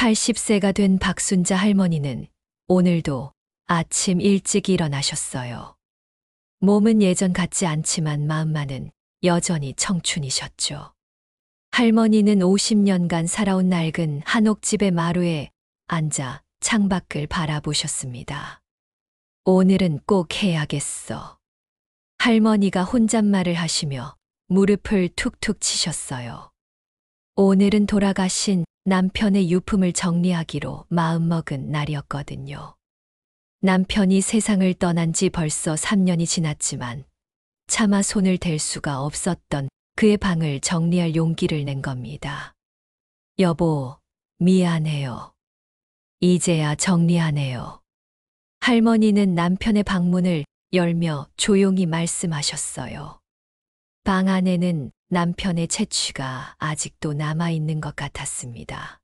80세가 된 박순자 할머니는 오늘도 아침 일찍 일어나셨어요. 몸은 예전 같지 않지만 마음만은 여전히 청춘이셨죠. 할머니는 50년간 살아온 낡은 한옥집의 마루에 앉아 창밖을 바라보셨습니다. 오늘은 꼭 해야겠어. 할머니가 혼잣말을 하시며 무릎을 툭툭 치셨어요. 오늘은 돌아가신 남편의 유품을 정리하기로 마음먹은 날이었거든요. 남편이 세상을 떠난 지 벌써 3년이 지났지만 차마 손을 댈 수가 없었던 그의 방을 정리할 용기를 낸 겁니다. 여보, 미안해요. 이제야 정리하네요. 할머니는 남편의 방문을 열며 조용히 말씀하셨어요. 방 안에는 남편의 채취가 아직도 남아있는 것 같았습니다.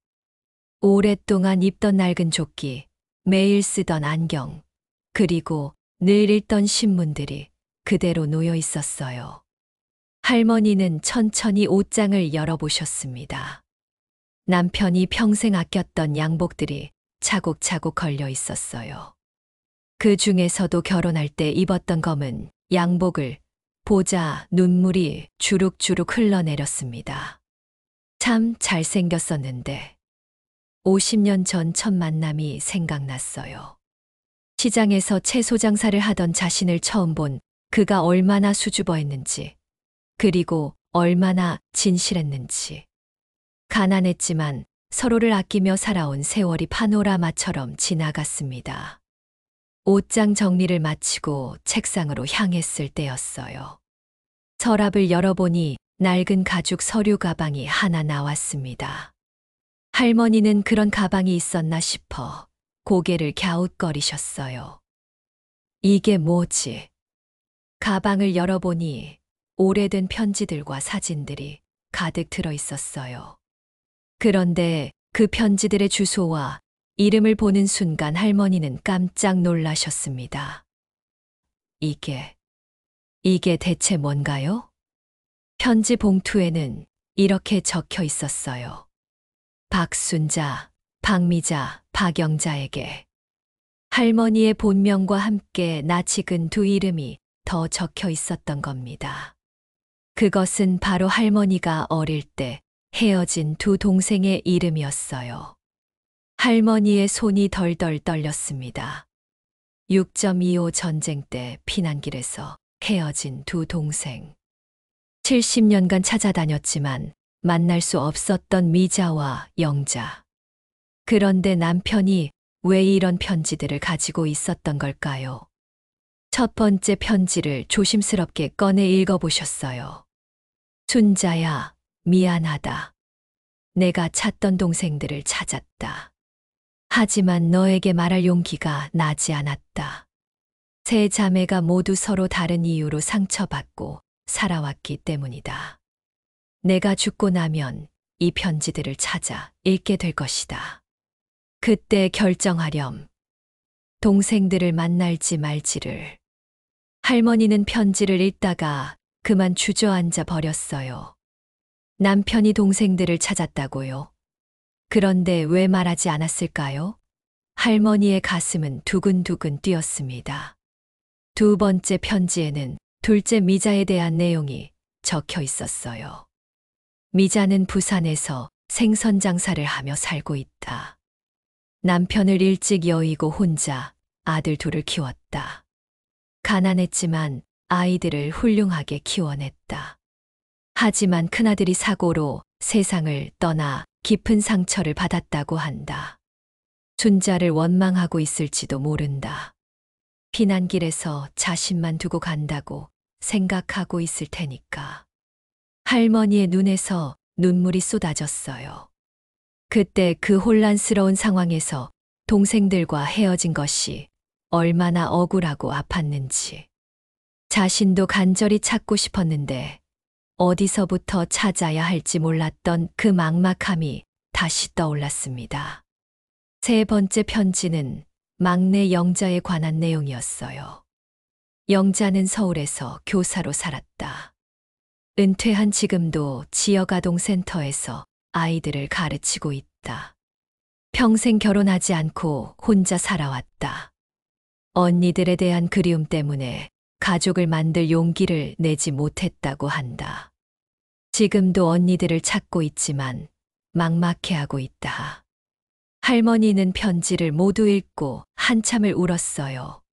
오랫동안 입던 낡은 조끼, 매일 쓰던 안경, 그리고 늘 읽던 신문들이 그대로 놓여 있었어요. 할머니는 천천히 옷장을 열어보셨습니다. 남편이 평생 아꼈던 양복들이 차곡차곡 걸려 있었어요. 그 중에서도 결혼할 때 입었던 검은 양복을 보자 눈물이 주룩주룩 흘러내렸습니다. 참 잘생겼었는데 50년 전 첫 만남이 생각났어요. 시장에서 채소 장사를 하던 자신을 처음 본 그가 얼마나 수줍어했는지, 그리고 얼마나 진실했는지. 가난했지만 서로를 아끼며 살아온 세월이 파노라마처럼 지나갔습니다. 옷장 정리를 마치고 책상으로 향했을 때였어요. 서랍을 열어보니 낡은 가죽 서류 가방이 하나 나왔습니다. 할머니는 그런 가방이 있었나 싶어 고개를 갸웃거리셨어요. 이게 뭐지? 가방을 열어보니 오래된 편지들과 사진들이 가득 들어 있었어요. 그런데 그 편지들의 주소와 이름을 보는 순간 할머니는 깜짝 놀라셨습니다. 이게 대체 뭔가요? 편지 봉투에는 이렇게 적혀 있었어요. 박순자, 박미자, 박영자에게. 할머니의 본명과 함께 낯익은 두 이름이 더 적혀 있었던 겁니다. 그것은 바로 할머니가 어릴 때 헤어진 두 동생의 이름이었어요. 할머니의 손이 덜덜 떨렸습니다. 6.25 전쟁 때 피난길에서 헤어진 두 동생. 70년간 찾아다녔지만 만날 수 없었던 미자와 영자. 그런데 남편이 왜 이런 편지들을 가지고 있었던 걸까요? 첫 번째 편지를 조심스럽게 꺼내 읽어보셨어요. 순자야, 미안하다. 내가 찾던 동생들을 찾았다. 하지만 너에게 말할 용기가 나지 않았다. 세 자매가 모두 서로 다른 이유로 상처받고 살아왔기 때문이다. 내가 죽고 나면 이 편지들을 찾아 읽게 될 것이다. 그때 결정하렴. 동생들을 만날지 말지를. 할머니는 편지를 읽다가 그만 주저앉아 버렸어요. 남편이 동생들을 찾았다고요? 그런데 왜 말하지 않았을까요? 할머니의 가슴은 두근두근 뛰었습니다. 두 번째 편지에는 둘째 미자에 대한 내용이 적혀 있었어요. 미자는 부산에서 생선 장사를 하며 살고 있다. 남편을 일찍 여의고 혼자 아들 둘을 키웠다. 가난했지만 아이들을 훌륭하게 키워냈다. 하지만 큰아들이 사고로 세상을 떠나 깊은 상처를 받았다고 한다. 순자를 원망하고 있을지도 모른다. 피난길에서 자신만 두고 간다고 생각하고 있을 테니까. 할머니의 눈에서 눈물이 쏟아졌어요. 그때 그 혼란스러운 상황에서 동생들과 헤어진 것이 얼마나 억울하고 아팠는지. 자신도 간절히 찾고 싶었는데 어디서부터 찾아야 할지 몰랐던 그 막막함이 다시 떠올랐습니다. 세 번째 편지는 막내 영자에 관한 내용이었어요. 영자는 서울에서 교사로 살았다. 은퇴한 지금도 지역아동센터에서 아이들을 가르치고 있다. 평생 결혼하지 않고 혼자 살아왔다. 언니들에 대한 그리움 때문에 가족을 만들 용기를 내지 못했다고 한다. 지금도 언니들을 찾고 있지만 막막해하고 있다. 할머니는 편지를 모두 읽고 한참을 울었어요.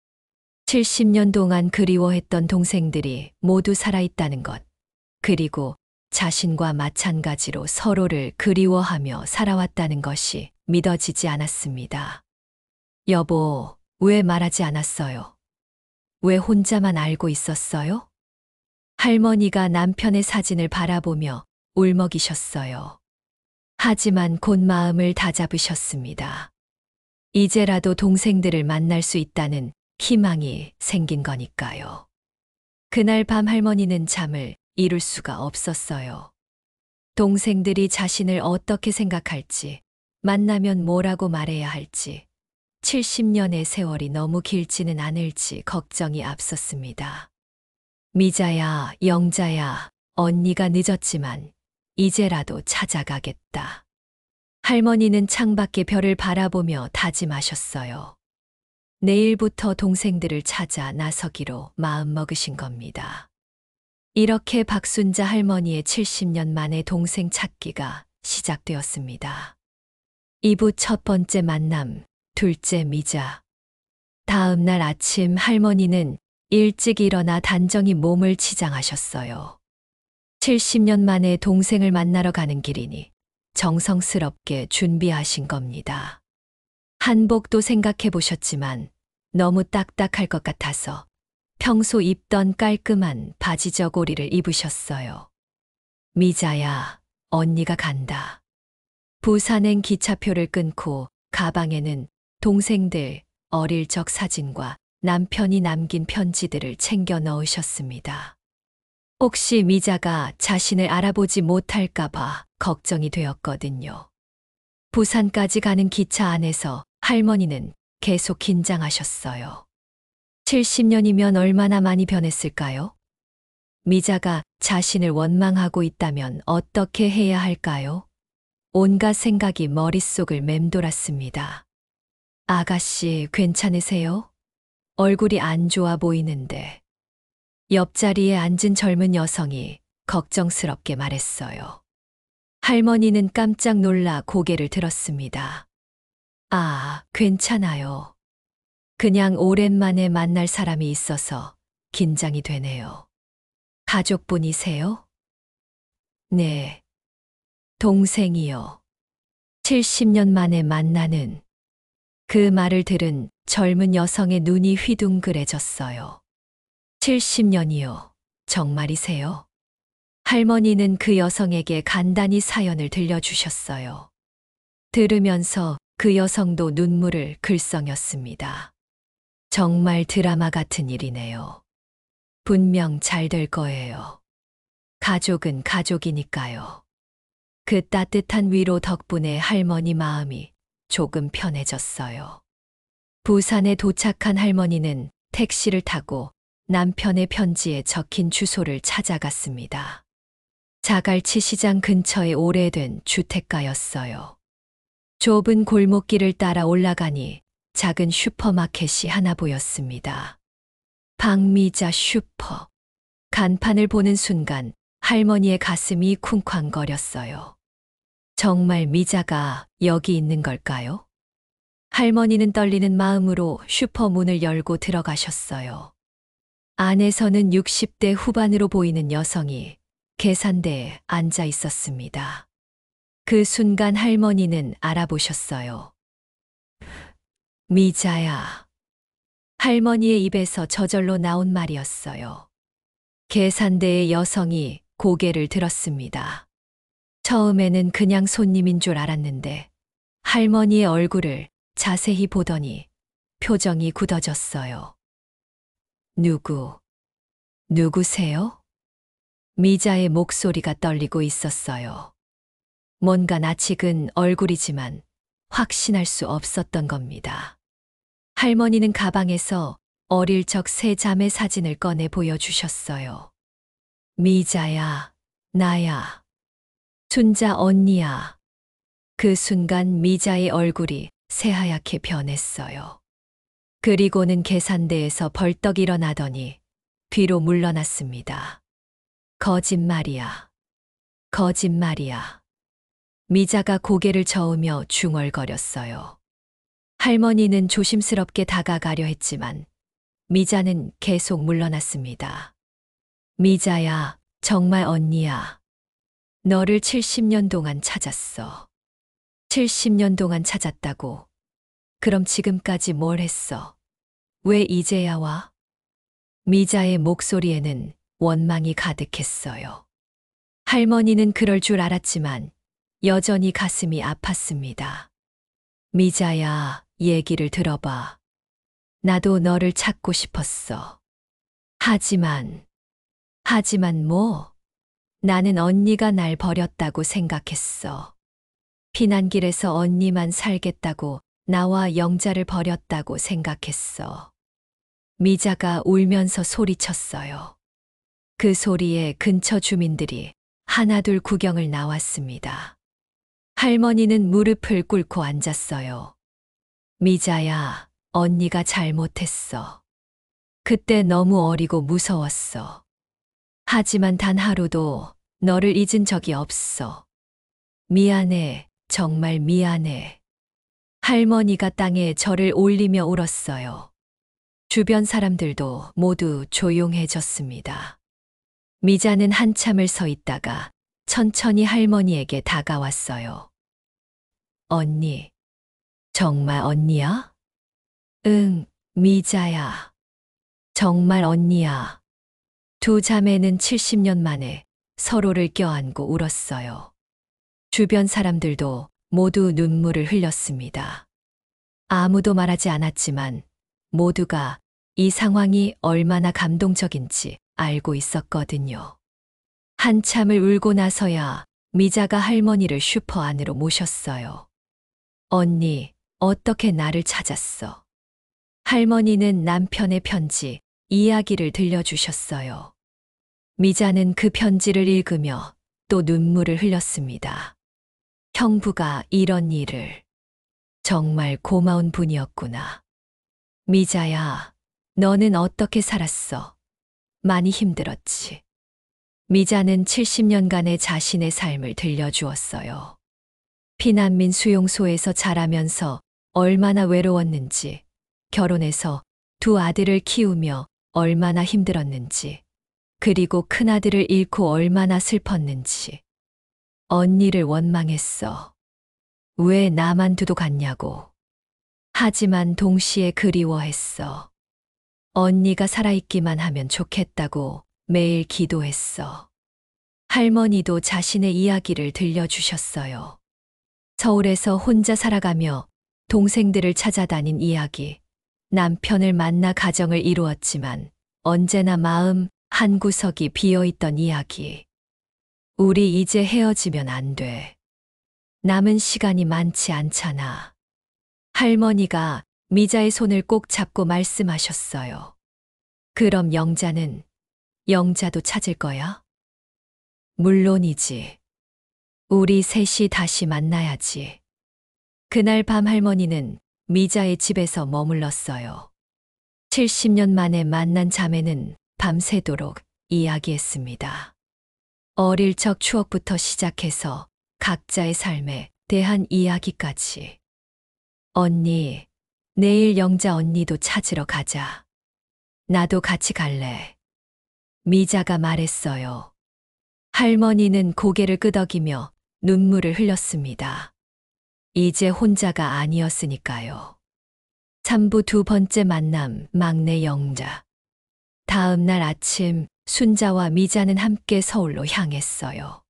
70년 동안 그리워했던 동생들이 모두 살아있다는 것, 그리고 자신과 마찬가지로 서로를 그리워하며 살아왔다는 것이 믿어지지 않았습니다. 여보, 왜 말하지 않았어요? 왜 혼자만 알고 있었어요? 할머니가 남편의 사진을 바라보며 울먹이셨어요. 하지만 곧 마음을 다잡으셨습니다. 이제라도 동생들을 만날 수 있다는 희망이 생긴 거니까요. 그날 밤 할머니는 잠을 이룰 수가 없었어요. 동생들이 자신을 어떻게 생각할지, 만나면 뭐라고 말해야 할지, 70년의 세월이 너무 길지는 않을지 걱정이 앞섰습니다. 미자야, 영자야, 언니가 늦었지만 이제라도 찾아가겠다. 할머니는 창밖의 별을 바라보며 다짐하셨어요. 내일부터 동생들을 찾아 나서기로 마음먹으신 겁니다. 이렇게 박순자 할머니의 70년 만에 동생 찾기가 시작되었습니다. 2부 첫 번째 만남, 둘째 미자. 다음 날 아침 할머니는 일찍 일어나 단정히 몸을 치장하셨어요. 70년 만에 동생을 만나러 가는 길이니 정성스럽게 준비하신 겁니다. 한복도 생각해 보셨지만 너무 딱딱할 것 같아서 평소 입던 깔끔한 바지 저고리를 입으셨어요. 미자야, 언니가 간다. 부산행 기차표를 끊고 가방에는 동생들 어릴 적 사진과 남편이 남긴 편지들을 챙겨 넣으셨습니다. 혹시 미자가 자신을 알아보지 못할까봐 걱정이 되었거든요. 부산까지 가는 기차 안에서 할머니는 계속 긴장하셨어요. 70년이면 얼마나 많이 변했을까요? 미자가 자신을 원망하고 있다면 어떻게 해야 할까요? 온갖 생각이 머릿속을 맴돌았습니다. 아가씨, 괜찮으세요? 얼굴이 안 좋아 보이는데. 옆자리에 앉은 젊은 여성이 걱정스럽게 말했어요. 할머니는 깜짝 놀라 고개를 들었습니다. 아, 괜찮아요. 그냥 오랜만에 만날 사람이 있어서 긴장이 되네요. 가족분이세요? 네. 동생이요. 70년 만에 만나는. 그 말을 들은 젊은 여성의 눈이 휘둥그레졌어요. 70년이요. 정말이세요? 할머니는 그 여성에게 간단히 사연을 들려주셨어요. 들으면서 그 여성도 눈물을 글썽였습니다. 정말 드라마 같은 일이네요. 분명 잘 될 거예요. 가족은 가족이니까요. 그 따뜻한 위로 덕분에 할머니 마음이 조금 편해졌어요. 부산에 도착한 할머니는 택시를 타고 남편의 편지에 적힌 주소를 찾아갔습니다. 자갈치 시장 근처의 오래된 주택가였어요. 좁은 골목길을 따라 올라가니 작은 슈퍼마켓이 하나 보였습니다. 박미자 슈퍼. 간판을 보는 순간 할머니의 가슴이 쿵쾅거렸어요. 정말 미자가 여기 있는 걸까요? 할머니는 떨리는 마음으로 슈퍼 문을 열고 들어가셨어요. 안에서는 60대 후반으로 보이는 여성이 계산대에 앉아 있었습니다. 그 순간 할머니는 알아보셨어요. 미자야. 할머니의 입에서 저절로 나온 말이었어요. 계산대의 여성이 고개를 들었습니다. 처음에는 그냥 손님인 줄 알았는데 할머니의 얼굴을 자세히 보더니 표정이 굳어졌어요. 누구세요? 미자의 목소리가 떨리고 있었어요. 뭔가 낯익은 얼굴이지만 확신할 수 없었던 겁니다. 할머니는 가방에서 어릴 적 세 자매 사진을 꺼내 보여주셨어요. 미자야, 나야. 순자 언니야. 그 순간 미자의 얼굴이 새하얗게 변했어요. 그리고는 계산대에서 벌떡 일어나더니 뒤로 물러났습니다. 거짓말이야. 거짓말이야. 미자가 고개를 저으며 중얼거렸어요. 할머니는 조심스럽게 다가가려 했지만 미자는 계속 물러났습니다. 미자야, 정말 언니야. 너를 70년 동안 찾았어. 70년 동안 찾았다고. 그럼 지금까지 뭘 했어? 왜 이제야 와? 미자의 목소리에는 원망이 가득했어요. 할머니는 그럴 줄 알았지만 여전히 가슴이 아팠습니다. 미자야, 얘기를 들어봐. 나도 너를 찾고 싶었어. 하지만 뭐? 나는 언니가 날 버렸다고 생각했어. 피난길에서 언니만 살겠다고 나와 영자를 버렸다고 생각했어. 미자가 울면서 소리쳤어요. 그 소리에 근처 주민들이 하나둘 구경을 나왔습니다. 할머니는 무릎을 꿇고 앉았어요. 미자야, 언니가 잘못했어. 그때 너무 어리고 무서웠어. 하지만 단 하루도 너를 잊은 적이 없어. 미안해, 정말 미안해. 할머니가 땅에 절을 올리며 울었어요. 주변 사람들도 모두 조용해졌습니다. 미자는 한참을 서 있다가 천천히 할머니에게 다가왔어요. 언니, 정말 언니야? 응, 미자야. 정말 언니야. 두 자매는 70년 만에 서로를 껴안고 울었어요. 주변 사람들도 모두 눈물을 흘렸습니다. 아무도 말하지 않았지만 모두가 이 상황이 얼마나 감동적인지 알고 있었거든요. 한참을 울고 나서야 미자가 할머니를 슈퍼 안으로 모셨어요. 언니, 어떻게 나를 찾았어? 할머니는 남편의 편지, 이야기를 들려주셨어요. 미자는 그 편지를 읽으며 또 눈물을 흘렸습니다. 형부가 이런 일을. 정말 고마운 분이었구나. 미자야, 너는 어떻게 살았어? 많이 힘들었지. 미자는 70년간의 자신의 삶을 들려주었어요. 피난민 수용소에서 자라면서 얼마나 외로웠는지, 결혼해서 두 아들을 키우며 얼마나 힘들었는지, 그리고 큰아들을 잃고 얼마나 슬펐는지. 언니를 원망했어. 왜 나만 두고 갔냐고. 하지만 동시에 그리워했어. 언니가 살아있기만 하면 좋겠다고 매일 기도했어. 할머니도 자신의 이야기를 들려주셨어요. 서울에서 혼자 살아가며 동생들을 찾아다닌 이야기, 남편을 만나 가정을 이루었지만 언제나 마음 한구석이 비어있던 이야기. 우리 이제 헤어지면 안 돼. 남은 시간이 많지 않잖아. 할머니가 미자의 손을 꼭 잡고 말씀하셨어요. 그럼 영자도 찾을 거야? 물론이지. 우리 셋이 다시 만나야지. 그날 밤 할머니는 미자의 집에서 머물렀어요. 70년 만에 만난 자매는 밤새도록 이야기했습니다. 어릴 적 추억부터 시작해서 각자의 삶에 대한 이야기까지. 언니, 내일 영자 언니도 찾으러 가자. 나도 같이 갈래. 미자가 말했어요. 할머니는 고개를 끄덕이며 눈물을 흘렸습니다. 이제 혼자가 아니었으니까요. 3부 두 번째 만남, 막내 영자. 다음 날 아침 순자와 미자는 함께 서울로 향했어요.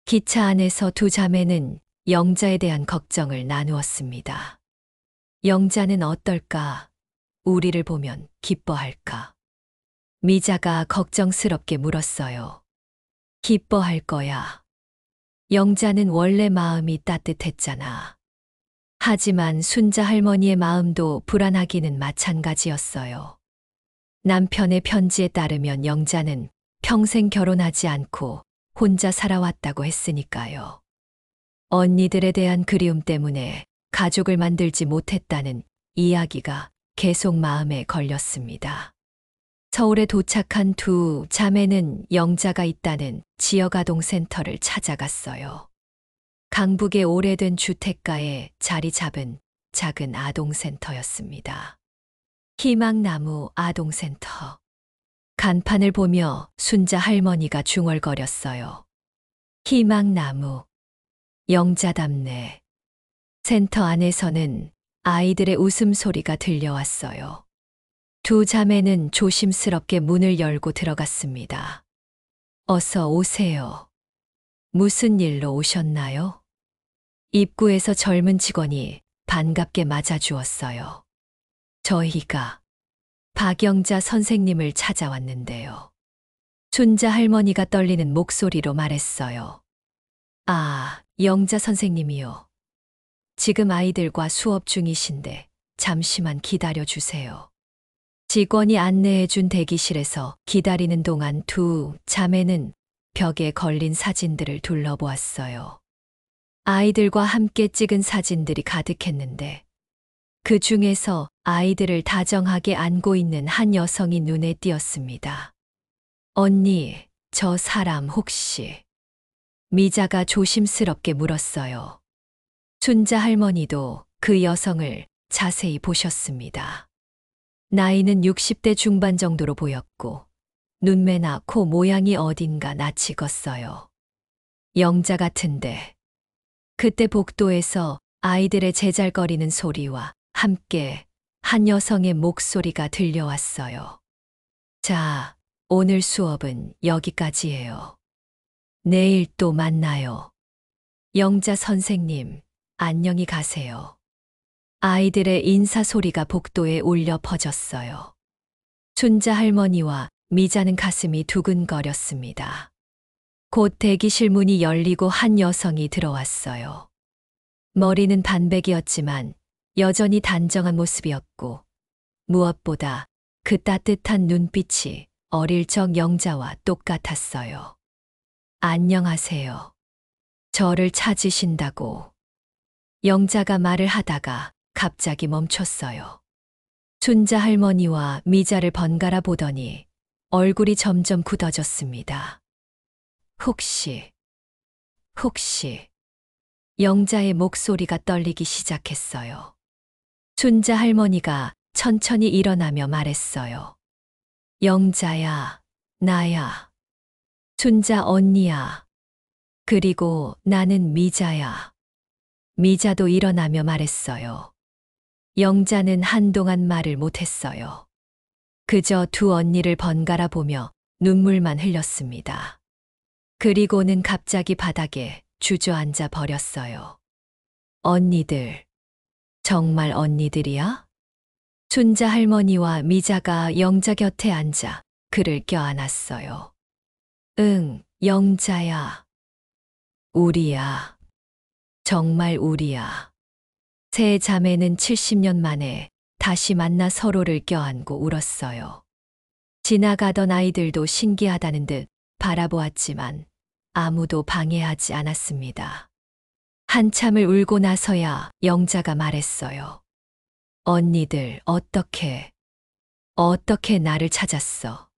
기차 안에서 두 자매는 영자에 대한 걱정을 나누었습니다. 영자는 어떨까? 우리를 보면 기뻐할까? 미자가 걱정스럽게 물었어요. 기뻐할 거야. 영자는 원래 마음이 따뜻했잖아. 하지만 순자 할머니의 마음도 불안하기는 마찬가지였어요. 남편의 편지에 따르면 영자는 평생 결혼하지 않고 혼자 살아왔다고 했으니까요. 언니들에 대한 그리움 때문에 가족을 만들지 못했다는 이야기가 계속 마음에 걸렸습니다. 서울에 도착한 두 자매는 영자가 있다는 지역아동센터를 찾아갔어요. 강북의 오래된 주택가에 자리 잡은 작은 아동센터였습니다. 희망나무 아동센터. 간판을 보며 순자 할머니가 중얼거렸어요. 희망나무. 영자답네. 센터 안에서는 아이들의 웃음소리가 들려왔어요. 두 자매는 조심스럽게 문을 열고 들어갔습니다. 어서 오세요. 무슨 일로 오셨나요? 입구에서 젊은 직원이 반갑게 맞아주었어요. 저희가 박영자 선생님을 찾아왔는데요. 순자 할머니가 떨리는 목소리로 말했어요. 아, 영자 선생님이요. 지금 아이들과 수업 중이신데 잠시만 기다려 주세요. 직원이 안내해준 대기실에서 기다리는 동안 두 자매는 벽에 걸린 사진들을 둘러보았어요. 아이들과 함께 찍은 사진들이 가득했는데 그 중에서 아이들을 다정하게 안고 있는 한 여성이 눈에 띄었습니다. 언니, 저 사람 혹시? 미자가 조심스럽게 물었어요. 순자 할머니도 그 여성을 자세히 보셨습니다. 나이는 60대 중반 정도로 보였고 눈매나 코 모양이 어딘가 낯이 익었어요. 영자 같은데. 그때 복도에서 아이들의 제잘거리는 소리와 함께 한 여성의 목소리가 들려왔어요. 자, 오늘 수업은 여기까지예요. 내일 또 만나요. 영자 선생님, 안녕히 가세요. 아이들의 인사 소리가 복도에 울려 퍼졌어요. 순자 할머니와 미자는 가슴이 두근거렸습니다. 곧 대기실 문이 열리고 한 여성이 들어왔어요. 머리는 반백이었지만 여전히 단정한 모습이었고 무엇보다 그 따뜻한 눈빛이 어릴 적 영자와 똑같았어요. 안녕하세요. 저를 찾으신다고. 영자가 말을 하다가 갑자기 멈췄어요. 순자 할머니와 미자를 번갈아 보더니 얼굴이 점점 굳어졌습니다. 혹시 영자의 목소리가 떨리기 시작했어요. 순자 할머니가 천천히 일어나며 말했어요. 영자야, 나야. 순자 언니야. 그리고 나는 미자야. 미자도 일어나며 말했어요. 영자는 한동안 말을 못했어요. 그저 두 언니를 번갈아 보며 눈물만 흘렸습니다. 그리고는 갑자기 바닥에 주저앉아 버렸어요. 언니들, 정말 언니들이야? 순자 할머니와 미자가 영자 곁에 앉아 그를 껴안았어요. 응, 영자야. 우리야. 정말 우리야. 세 자매는 70년 만에 다시 만나 서로를 껴안고 울었어요. 지나가던 아이들도 신기하다는 듯 바라보았지만 아무도 방해하지 않았습니다. 한참을 울고 나서야 영자가 말했어요. 언니들 어떻게 나를 찾았어?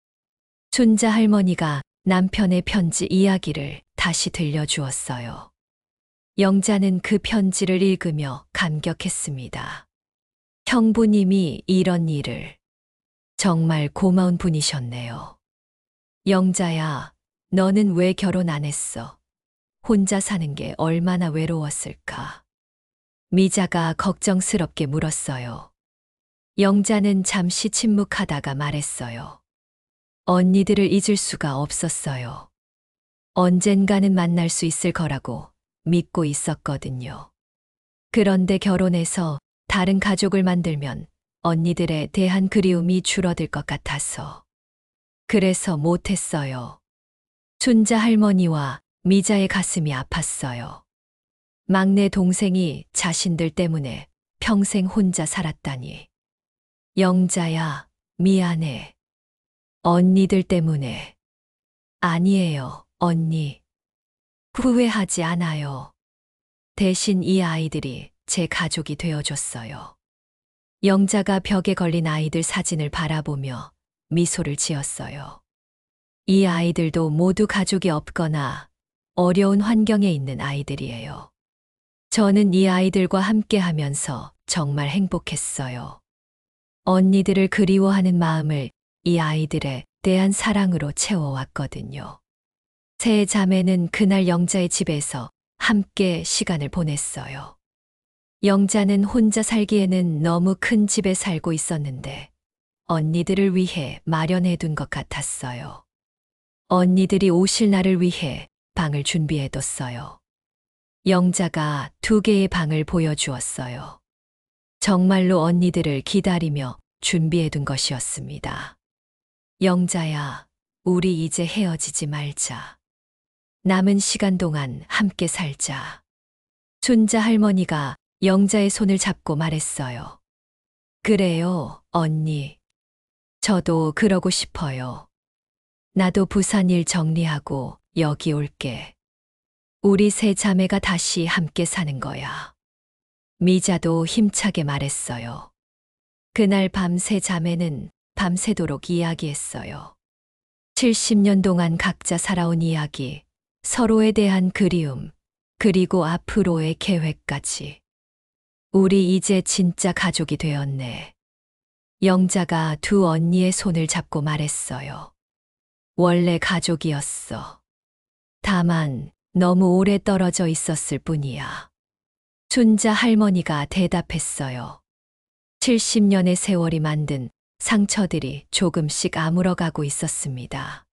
순자 할머니가 남편의 편지 이야기를 다시 들려주었어요. 영자는 그 편지를 읽으며 감격했습니다. 형부님이 이런 일을. 정말 고마운 분이셨네요. 영자야, 너는 왜 결혼 안 했어? 혼자 사는 게 얼마나 외로웠을까? 미자가 걱정스럽게 물었어요. 영자는 잠시 침묵하다가 말했어요. 언니들을 잊을 수가 없었어요. 언젠가는 만날 수 있을 거라고 믿고 있었거든요. 그런데 결혼해서 다른 가족을 만들면 언니들에 대한 그리움이 줄어들 것 같아서. 그래서 못했어요. 순자 할머니와 미자의 가슴이 아팠어요. 막내 동생이 자신들 때문에 평생 혼자 살았다니. 영자야, 미안해. 언니들 때문에. 아니에요, 언니. 후회하지 않아요. 대신 이 아이들이 제 가족이 되어줬어요. 영자가 벽에 걸린 아이들 사진을 바라보며 미소를 지었어요. 이 아이들도 모두 가족이 없거나 어려운 환경에 있는 아이들이에요. 저는 이 아이들과 함께 하면서 정말 행복했어요. 언니들을 그리워하는 마음을 이 아이들에 대한 사랑으로 채워왔거든요. 세 자매는 그날 영자의 집에서 함께 시간을 보냈어요. 영자는 혼자 살기에는 너무 큰 집에 살고 있었는데 언니들을 위해 마련해둔 것 같았어요. 언니들이 오실 날을 위해 방을 준비해뒀어요. 영자가 2개의 방을 보여주었어요. 정말로 언니들을 기다리며 준비해둔 것이었습니다. 영자야, 우리 이제 헤어지지 말자. 남은 시간 동안 함께 살자. 순자 할머니가 영자의 손을 잡고 말했어요. 그래요, 언니. 저도 그러고 싶어요. 나도 부산 일 정리하고 여기 올게. 우리 세 자매가 다시 함께 사는 거야. 미자도 힘차게 말했어요. 그날 밤 세 자매는 밤새도록 이야기했어요. 70년 동안 각자 살아온 이야기, 서로에 대한 그리움, 그리고 앞으로의 계획까지. 우리 이제 진짜 가족이 되었네. 영자가 2 언니의 손을 잡고 말했어요. 원래 가족이었어. 다만 너무 오래 떨어져 있었을 뿐이야. 순자 할머니가 대답했어요. 70년의 세월이 만든 상처들이 조금씩 아물어가고 있었습니다.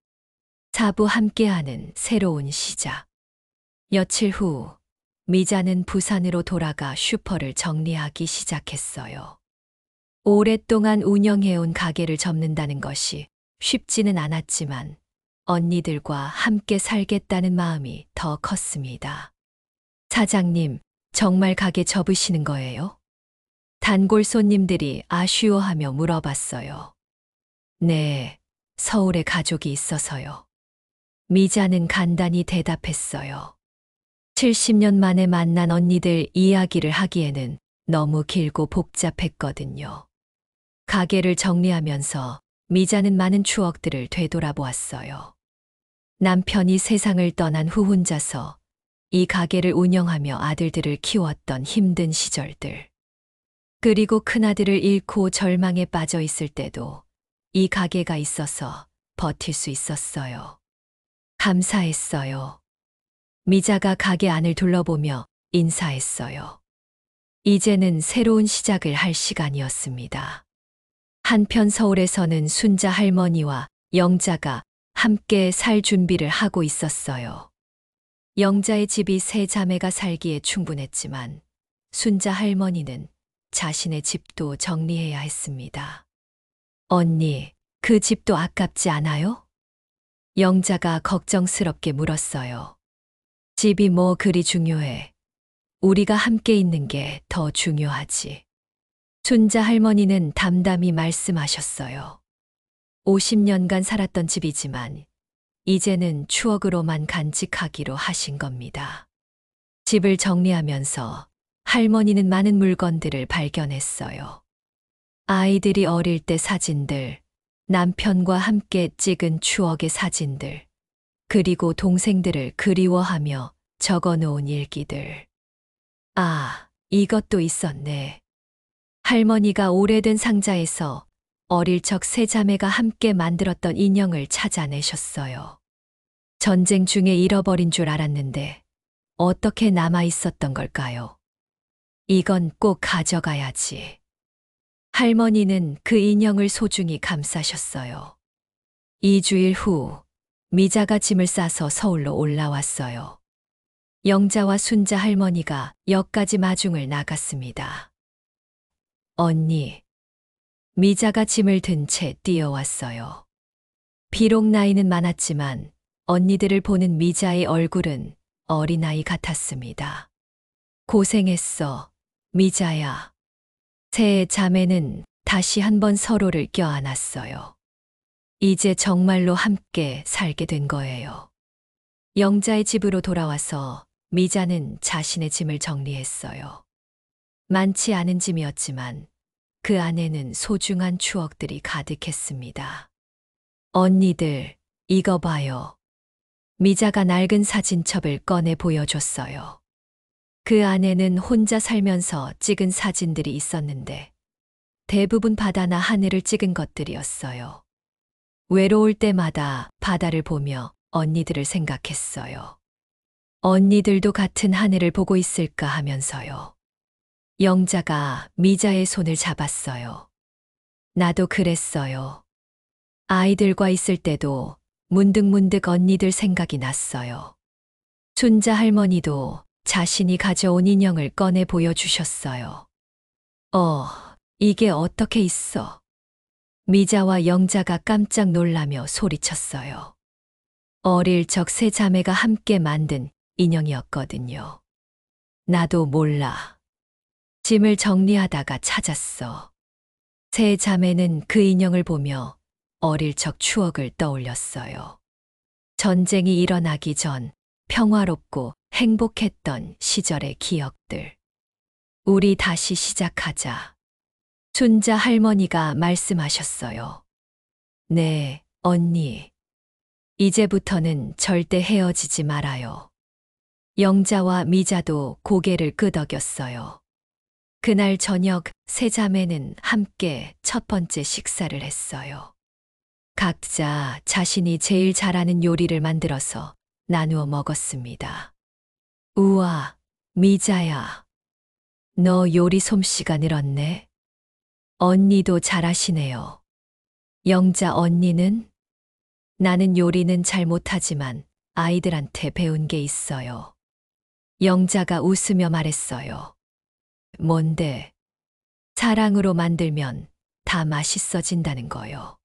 사부 함께하는 새로운 시작. 며칠 후 미자는 부산으로 돌아가 슈퍼를 정리하기 시작했어요. 오랫동안 운영해온 가게를 접는다는 것이 쉽지는 않았지만 언니들과 함께 살겠다는 마음이 더 컸습니다. 사장님, 정말 가게 접으시는 거예요? 단골 손님들이 아쉬워하며 물어봤어요. 네, 서울에 가족이 있어서요. 미자는 간단히 대답했어요. 70년 만에 만난 언니들 이야기를 하기에는 너무 길고 복잡했거든요. 가게를 정리하면서 미자는 많은 추억들을 되돌아보았어요. 남편이 세상을 떠난 후 혼자서 이 가게를 운영하며 아들들을 키웠던 힘든 시절들. 그리고 큰아들을 잃고 절망에 빠져 있을 때도 이 가게가 있어서 버틸 수 있었어요. 감사했어요. 미자가 가게 안을 둘러보며 인사했어요. 이제는 새로운 시작을 할 시간이었습니다. 한편 서울에서는 순자 할머니와 영자가 함께 살 준비를 하고 있었어요. 영자의 집이 세 자매가 살기에 충분했지만 순자 할머니는 자신의 집도 정리해야 했습니다. 언니, 그 집도 아깝지 않아요? 영자가 걱정스럽게 물었어요. 집이 뭐 그리 중요해. 우리가 함께 있는 게 더 중요하지. 순자 할머니는 담담히 말씀하셨어요. 50년간 살았던 집이지만 이제는 추억으로만 간직하기로 하신 겁니다. 집을 정리하면서 할머니는 많은 물건들을 발견했어요. 아이들이 어릴 때 사진들, 남편과 함께 찍은 추억의 사진들, 그리고 동생들을 그리워하며 적어놓은 일기들. 아, 이것도 있었네. 할머니가 오래된 상자에서 어릴 적 세 자매가 함께 만들었던 인형을 찾아내셨어요. 전쟁 중에 잃어버린 줄 알았는데 어떻게 남아 있었던 걸까요? 이건 꼭 가져가야지. 할머니는 그 인형을 소중히 감싸셨어요. 2주일 후 미자가 짐을 싸서 서울로 올라왔어요. 영자와 순자 할머니가 역까지 마중을 나갔습니다. 언니, 미자가 짐을 든 채 뛰어왔어요. 비록 나이는 많았지만 언니들을 보는 미자의 얼굴은 어린아이 같았습니다. 고생했어, 미자야. 세 자매는 다시 한번 서로를 껴안았어요. 이제 정말로 함께 살게 된 거예요. 영자의 집으로 돌아와서 미자는 자신의 짐을 정리했어요. 많지 않은 짐이었지만 그 안에는 소중한 추억들이 가득했습니다. 언니들, 이거 봐요. 미자가 낡은 사진첩을 꺼내 보여줬어요. 그 안에는 혼자 살면서 찍은 사진들이 있었는데 대부분 바다나 하늘을 찍은 것들이었어요. 외로울 때마다 바다를 보며 언니들을 생각했어요. 언니들도 같은 하늘을 보고 있을까 하면서요. 영자가 미자의 손을 잡았어요. 나도 그랬어요. 아이들과 있을 때도 문득문득 언니들 생각이 났어요. 순자 할머니도 자신이 가져온 인형을 꺼내 보여주셨어요. 이게 어떻게 있어? 미자와 영자가 깜짝 놀라며 소리쳤어요. 어릴 적 세 자매가 함께 만든 인형이었거든요. 나도 몰라. 짐을 정리하다가 찾았어. 세 자매는 그 인형을 보며 어릴 적 추억을 떠올렸어요. 전쟁이 일어나기 전 평화롭고 행복했던 시절의 기억들. 우리 다시 시작하자. 순자 할머니가 말씀하셨어요. 네, 언니. 이제부터는 절대 헤어지지 말아요. 영자와 미자도 고개를 끄덕였어요. 그날 저녁 세 자매는 함께 첫 번째 식사를 했어요. 각자 자신이 제일 잘하는 요리를 만들어서 나누어 먹었습니다. 우와, 미자야. 너 요리 솜씨가 늘었네. 언니도 잘하시네요. 영자 언니는? 나는 요리는 잘 못하지만 아이들한테 배운 게 있어요. 영자가 웃으며 말했어요. 뭔데? 사랑으로 만들면 다 맛있어진다는 거요.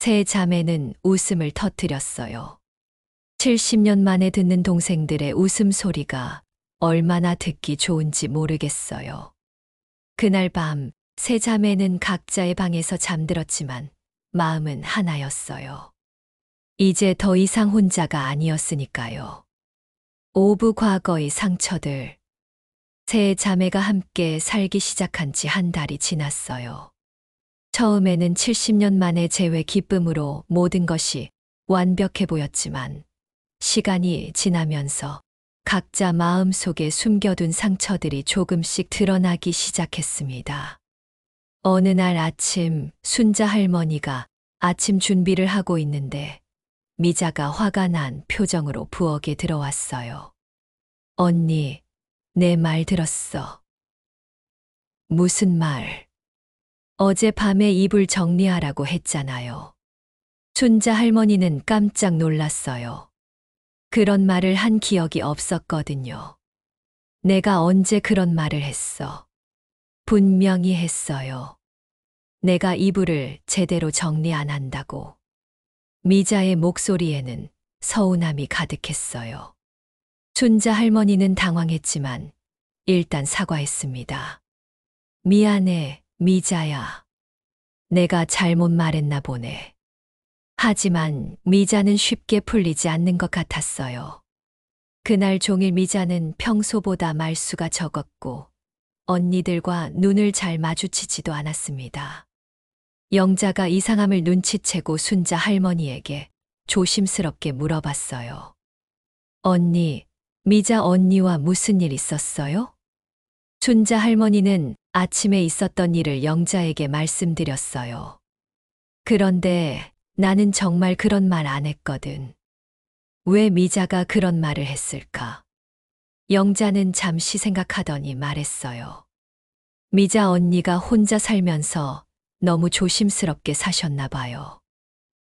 세 자매는 웃음을 터뜨렸어요. 70년 만에 듣는 동생들의 웃음소리가 얼마나 듣기 좋은지 모르겠어요. 그날 밤 세 자매는 각자의 방에서 잠들었지만 마음은 하나였어요. 이제 더 이상 혼자가 아니었으니까요. 오부 과거의 상처들. 세 자매가 함께 살기 시작한 지 한 달이 지났어요. 처음에는 70년 만에 재회 기쁨으로 모든 것이 완벽해 보였지만 시간이 지나면서 각자 마음속에 숨겨둔 상처들이 조금씩 드러나기 시작했습니다. 어느 날 아침 순자 할머니가 아침 준비를 하고 있는데 미자가 화가 난 표정으로 부엌에 들어왔어요. 언니, 내 말 들었어. 무슨 말? 어젯밤에 이불 정리하라고 했잖아요. 순자 할머니는 깜짝 놀랐어요. 그런 말을 한 기억이 없었거든요. 내가 언제 그런 말을 했어? 분명히 했어요. 내가 이불을 제대로 정리 안 한다고. 미자의 목소리에는 서운함이 가득했어요. 순자 할머니는 당황했지만 일단 사과했습니다. 미안해, 미자야. 내가 잘못 말했나 보네. 하지만 미자는 쉽게 풀리지 않는 것 같았어요. 그날 종일 미자는 평소보다 말수가 적었고 언니들과 눈을 잘 마주치지도 않았습니다. 영자가 이상함을 눈치채고 순자 할머니에게 조심스럽게 물어봤어요. 언니, 미자 언니와 무슨 일 있었어요? 순자 할머니는 아침에 있었던 일을 영자에게 말씀드렸어요. 그런데 나는 정말 그런 말 안 했거든. 왜 미자가 그런 말을 했을까? 영자는 잠시 생각하더니 말했어요. 미자 언니가 혼자 살면서 너무 조심스럽게 사셨나 봐요.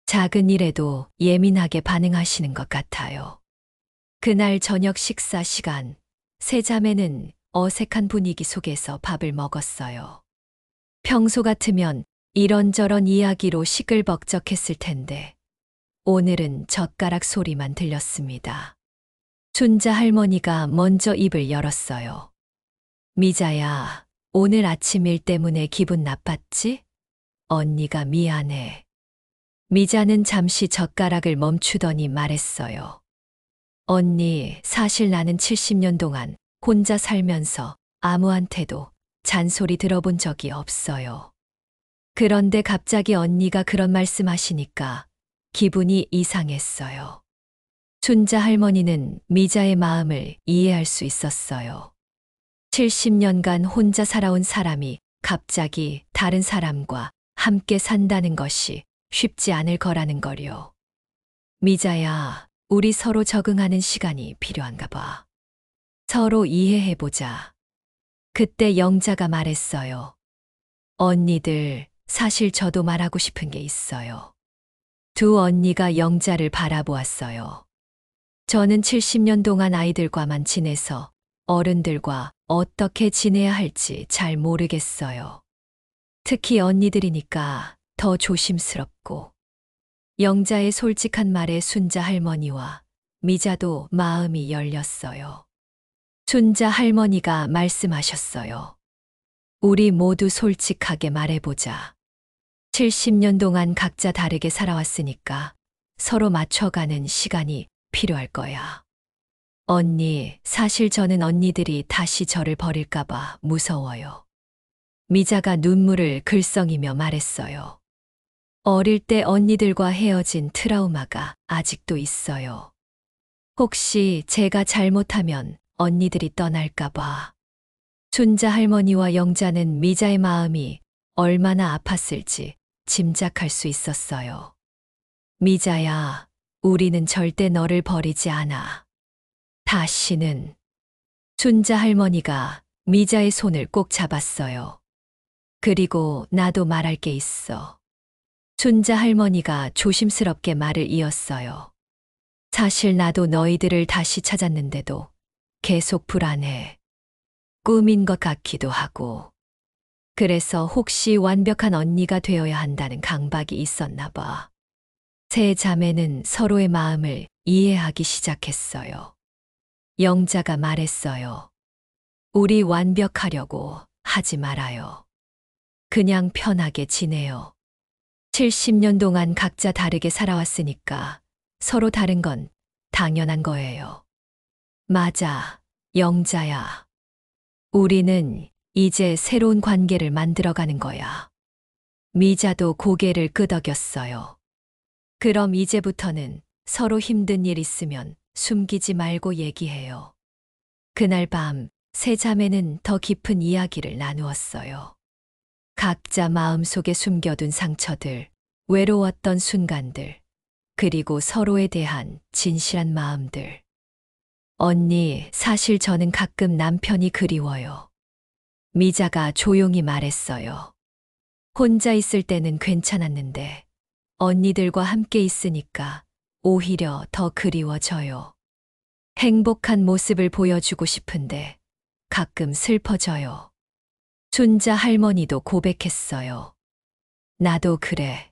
작은 일에도 예민하게 반응하시는 것 같아요. 그날 저녁 식사 시간, 세 자매는 어색한 분위기 속에서 밥을 먹었어요. 평소 같으면 이런저런 이야기로 시끌벅적했을 텐데 오늘은 젓가락 소리만 들렸습니다. 순자 할머니가 먼저 입을 열었어요. 미자야, 오늘 아침 일 때문에 기분 나빴지? 언니가 미안해. 미자는 잠시 젓가락을 멈추더니 말했어요. 언니, 사실 나는 70년 동안 혼자 살면서 아무한테도 잔소리 들어본 적이 없어요. 그런데 갑자기 언니가 그런 말씀하시니까 기분이 이상했어요. 순자 할머니는 미자의 마음을 이해할 수 있었어요. 70년간 혼자 살아온 사람이 갑자기 다른 사람과 함께 산다는 것이 쉽지 않을 거라는 거요. 미자야, 우리 서로 적응하는 시간이 필요한가 봐. 서로 이해해보자. 그때 영자가 말했어요. 언니들, 사실 저도 말하고 싶은 게 있어요. 두 언니가 영자를 바라보았어요. 저는 70년 동안 아이들과만 지내서 어른들과 어떻게 지내야 할지 잘 모르겠어요. 특히 언니들이니까 더 조심스럽고. 영자의 솔직한 말에 순자 할머니와 미자도 마음이 열렸어요. 순자 할머니가 말씀하셨어요. 우리 모두 솔직하게 말해보자. 70년 동안 각자 다르게 살아왔으니까 서로 맞춰가는 시간이 필요할 거야. 언니, 사실 저는 언니들이 다시 저를 버릴까봐 무서워요. 미자가 눈물을 글썽이며 말했어요. 어릴 때 언니들과 헤어진 트라우마가 아직도 있어요. 혹시 제가 잘못하면 언니들이 떠날까봐. 순자 할머니와 영자는 미자의 마음이 얼마나 아팠을지 짐작할 수 있었어요. 미자야, 우리는 절대 너를 버리지 않아. 다시는. 순자 할머니가 미자의 손을 꼭 잡았어요. 그리고 나도 말할 게 있어. 순자 할머니가 조심스럽게 말을 이었어요. 사실 나도 너희들을 다시 찾았는데도 계속 불안해. 꿈인 것 같기도 하고. 그래서 혹시 완벽한 언니가 되어야 한다는 강박이 있었나 봐. 세 자매는 서로의 마음을 이해하기 시작했어요. 영자가 말했어요. 우리 완벽하려고 하지 말아요. 그냥 편하게 지내요. 70년 동안 각자 다르게 살아왔으니까 서로 다른 건 당연한 거예요. 맞아, 영자야. 우리는 이제 새로운 관계를 만들어가는 거야. 미자도 고개를 끄덕였어요. 그럼 이제부터는 서로 힘든 일 있으면 숨기지 말고 얘기해요. 그날 밤 세 자매는 더 깊은 이야기를 나누었어요. 각자 마음속에 숨겨둔 상처들, 외로웠던 순간들, 그리고 서로에 대한 진실한 마음들. 언니, 사실 저는 가끔 남편이 그리워요. 미자가 조용히 말했어요. 혼자 있을 때는 괜찮았는데 언니들과 함께 있으니까 오히려 더 그리워져요. 행복한 모습을 보여주고 싶은데 가끔 슬퍼져요. 순자 할머니도 고백했어요. 나도 그래.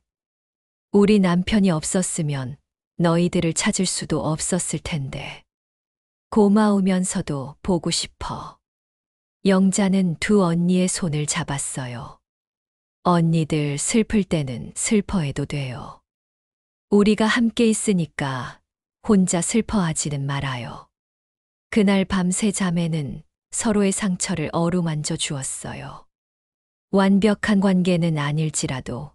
우리 남편이 없었으면 너희들을 찾을 수도 없었을 텐데. 고마우면서도 보고 싶어. 영자는 두 언니의 손을 잡았어요. 언니들 슬플 때는 슬퍼해도 돼요. 우리가 함께 있으니까 혼자 슬퍼하지는 말아요. 그날 밤 세 자매는 서로의 상처를 어루만져 주었어요. 완벽한 관계는 아닐지라도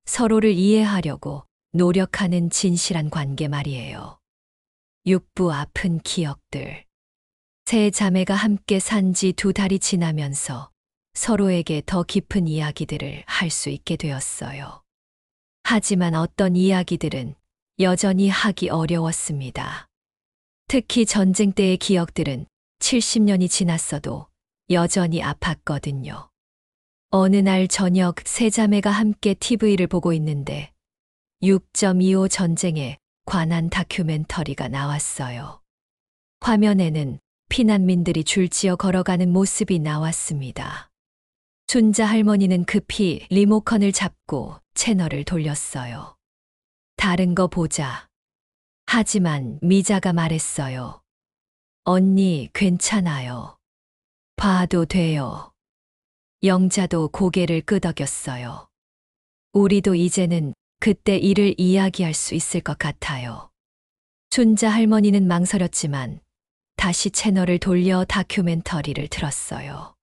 서로를 이해하려고 노력하는 진실한 관계 말이에요. 육부 아픈 기억들. 세 자매가 함께 산 지 2달이 지나면서 서로에게 더 깊은 이야기들을 할 수 있게 되었어요. 하지만 어떤 이야기들은 여전히 하기 어려웠습니다. 특히 전쟁 때의 기억들은 70년이 지났어도 여전히 아팠거든요. 어느 날 저녁 세 자매가 함께 TV를 보고 있는데 6.25 전쟁에 관한 다큐멘터리가 나왔어요. 화면에는 피난민들이 줄지어 걸어가는 모습이 나왔습니다. 순자 할머니는 급히 리모컨을 잡고 채널을 돌렸어요. 다른 거 보자. 하지만 미자가 말했어요. 언니, 괜찮아요. 봐도 돼요. 영자도 고개를 끄덕였어요. 우리도 이제는 그때 일을 이야기할 수 있을 것 같아요. 춘자 할머니는 망설였지만 다시 채널을 돌려 다큐멘터리를 틀었어요.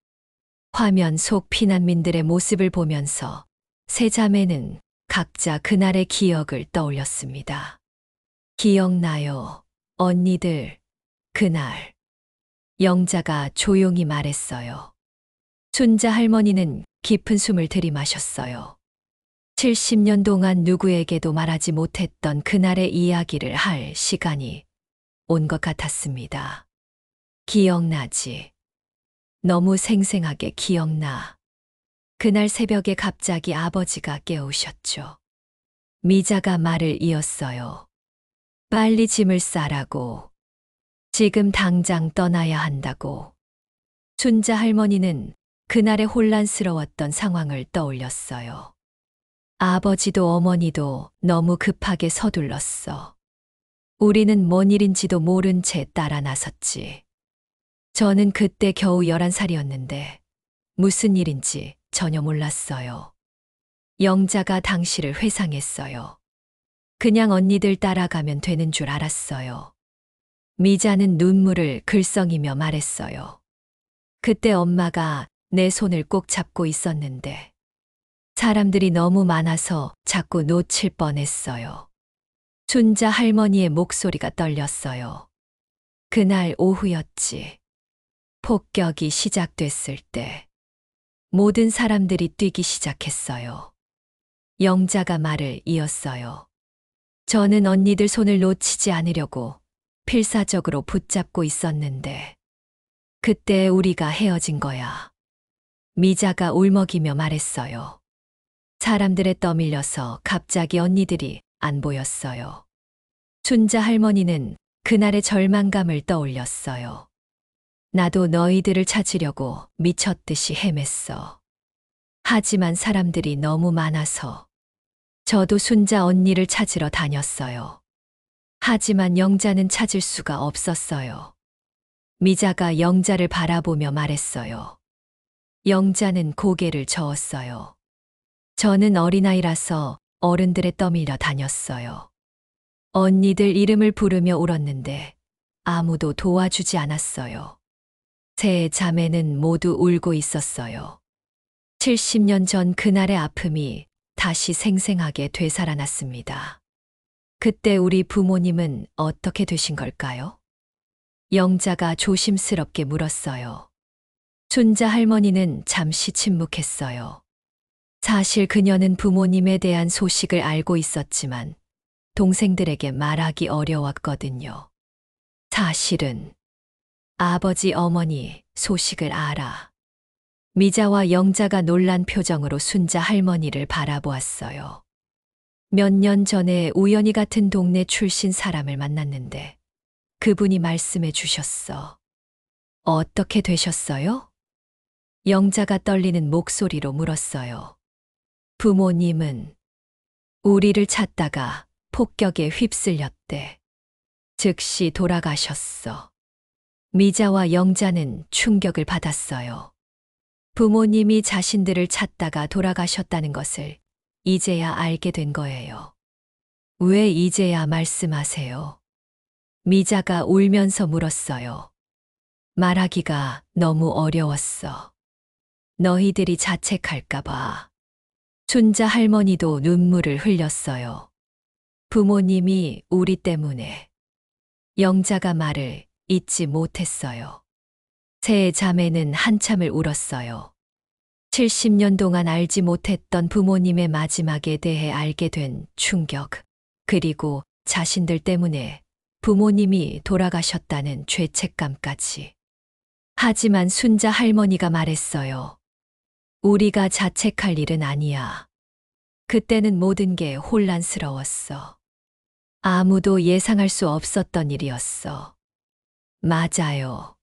화면 속 피난민들의 모습을 보면서 세 자매는 각자 그날의 기억을 떠올렸습니다. 기억나요, 언니들, 그날. 영자가 조용히 말했어요. 춘자 할머니는 깊은 숨을 들이마셨어요. 70년 동안 누구에게도 말하지 못했던 그날의 이야기를 할 시간이 온 것 같았습니다. 기억나지? 너무 생생하게 기억나. 그날 새벽에 갑자기 아버지가 깨우셨죠. 미자가 말을 이었어요. 빨리 짐을 싸라고. 지금 당장 떠나야 한다고. 춘자 할머니는 그날의 혼란스러웠던 상황을 떠올렸어요. 아버지도 어머니도 너무 급하게 서둘렀어. 우리는 뭔 일인지도 모른 채 따라 나섰지. 저는 그때 겨우 11살이었는데 무슨 일인지 전혀 몰랐어요. 영자가 당시를 회상했어요. 그냥 언니들 따라가면 되는 줄 알았어요. 미자는 눈물을 글썽이며 말했어요. 그때 엄마가 내 손을 꼭 잡고 있었는데 사람들이 너무 많아서 자꾸 놓칠 뻔했어요. 춘자 할머니의 목소리가 떨렸어요. 그날 오후였지. 폭격이 시작됐을 때 모든 사람들이 뛰기 시작했어요. 영자가 말을 이었어요. 저는 언니들 손을 놓치지 않으려고 필사적으로 붙잡고 있었는데 그때 우리가 헤어진 거야. 미자가 울먹이며 말했어요. 사람들에 떠밀려서 갑자기 언니들이 안 보였어요. 춘자 할머니는 그날의 절망감을 떠올렸어요. 나도 너희들을 찾으려고 미쳤듯이 헤맸어. 하지만 사람들이 너무 많아서 저도 순자 언니를 찾으러 다녔어요. 하지만 영자는 찾을 수가 없었어요. 미자가 영자를 바라보며 말했어요. 영자는 고개를 저었어요. 저는 어린아이라서 어른들에 떠밀려 다녔어요. 언니들 이름을 부르며 울었는데 아무도 도와주지 않았어요. 세 자매는 모두 울고 있었어요. 70년 전 그날의 아픔이 다시 생생하게 되살아났습니다. 그때 우리 부모님은 어떻게 되신 걸까요? 영자가 조심스럽게 물었어요. 춘자 할머니는 잠시 침묵했어요. 사실 그녀는 부모님에 대한 소식을 알고 있었지만 동생들에게 말하기 어려웠거든요. 사실은 아버지 어머니 소식을 알아. 미자와 영자가 놀란 표정으로 순자 할머니를 바라보았어요. 몇 년 전에 우연히 같은 동네 출신 사람을 만났는데 그분이 말씀해 주셨어. 어떻게 되셨어요? 영자가 떨리는 목소리로 물었어요. 부모님은 우리를 찾다가 폭격에 휩쓸렸대. 즉시 돌아가셨어. 미자와 영자는 충격을 받았어요. 부모님이 자신들을 찾다가 돌아가셨다는 것을 이제야 알게 된 거예요. 왜 이제야 말씀하세요? 미자가 울면서 물었어요. 말하기가 너무 어려웠어. 너희들이 자책할까봐. 춘자 할머니도 눈물을 흘렸어요. 부모님이 우리 때문에. 영자가 말을 잊지 못했어요. 세 자매는 한참을 울었어요. 70년 동안 알지 못했던 부모님의 마지막에 대해 알게 된 충격, 그리고 자신들 때문에 부모님이 돌아가셨다는 죄책감까지. 하지만 순자 할머니가 말했어요. 우리가 자책할 일은 아니야. 그때는 모든 게 혼란스러웠어. 아무도 예상할 수 없었던 일이었어. 맞아요.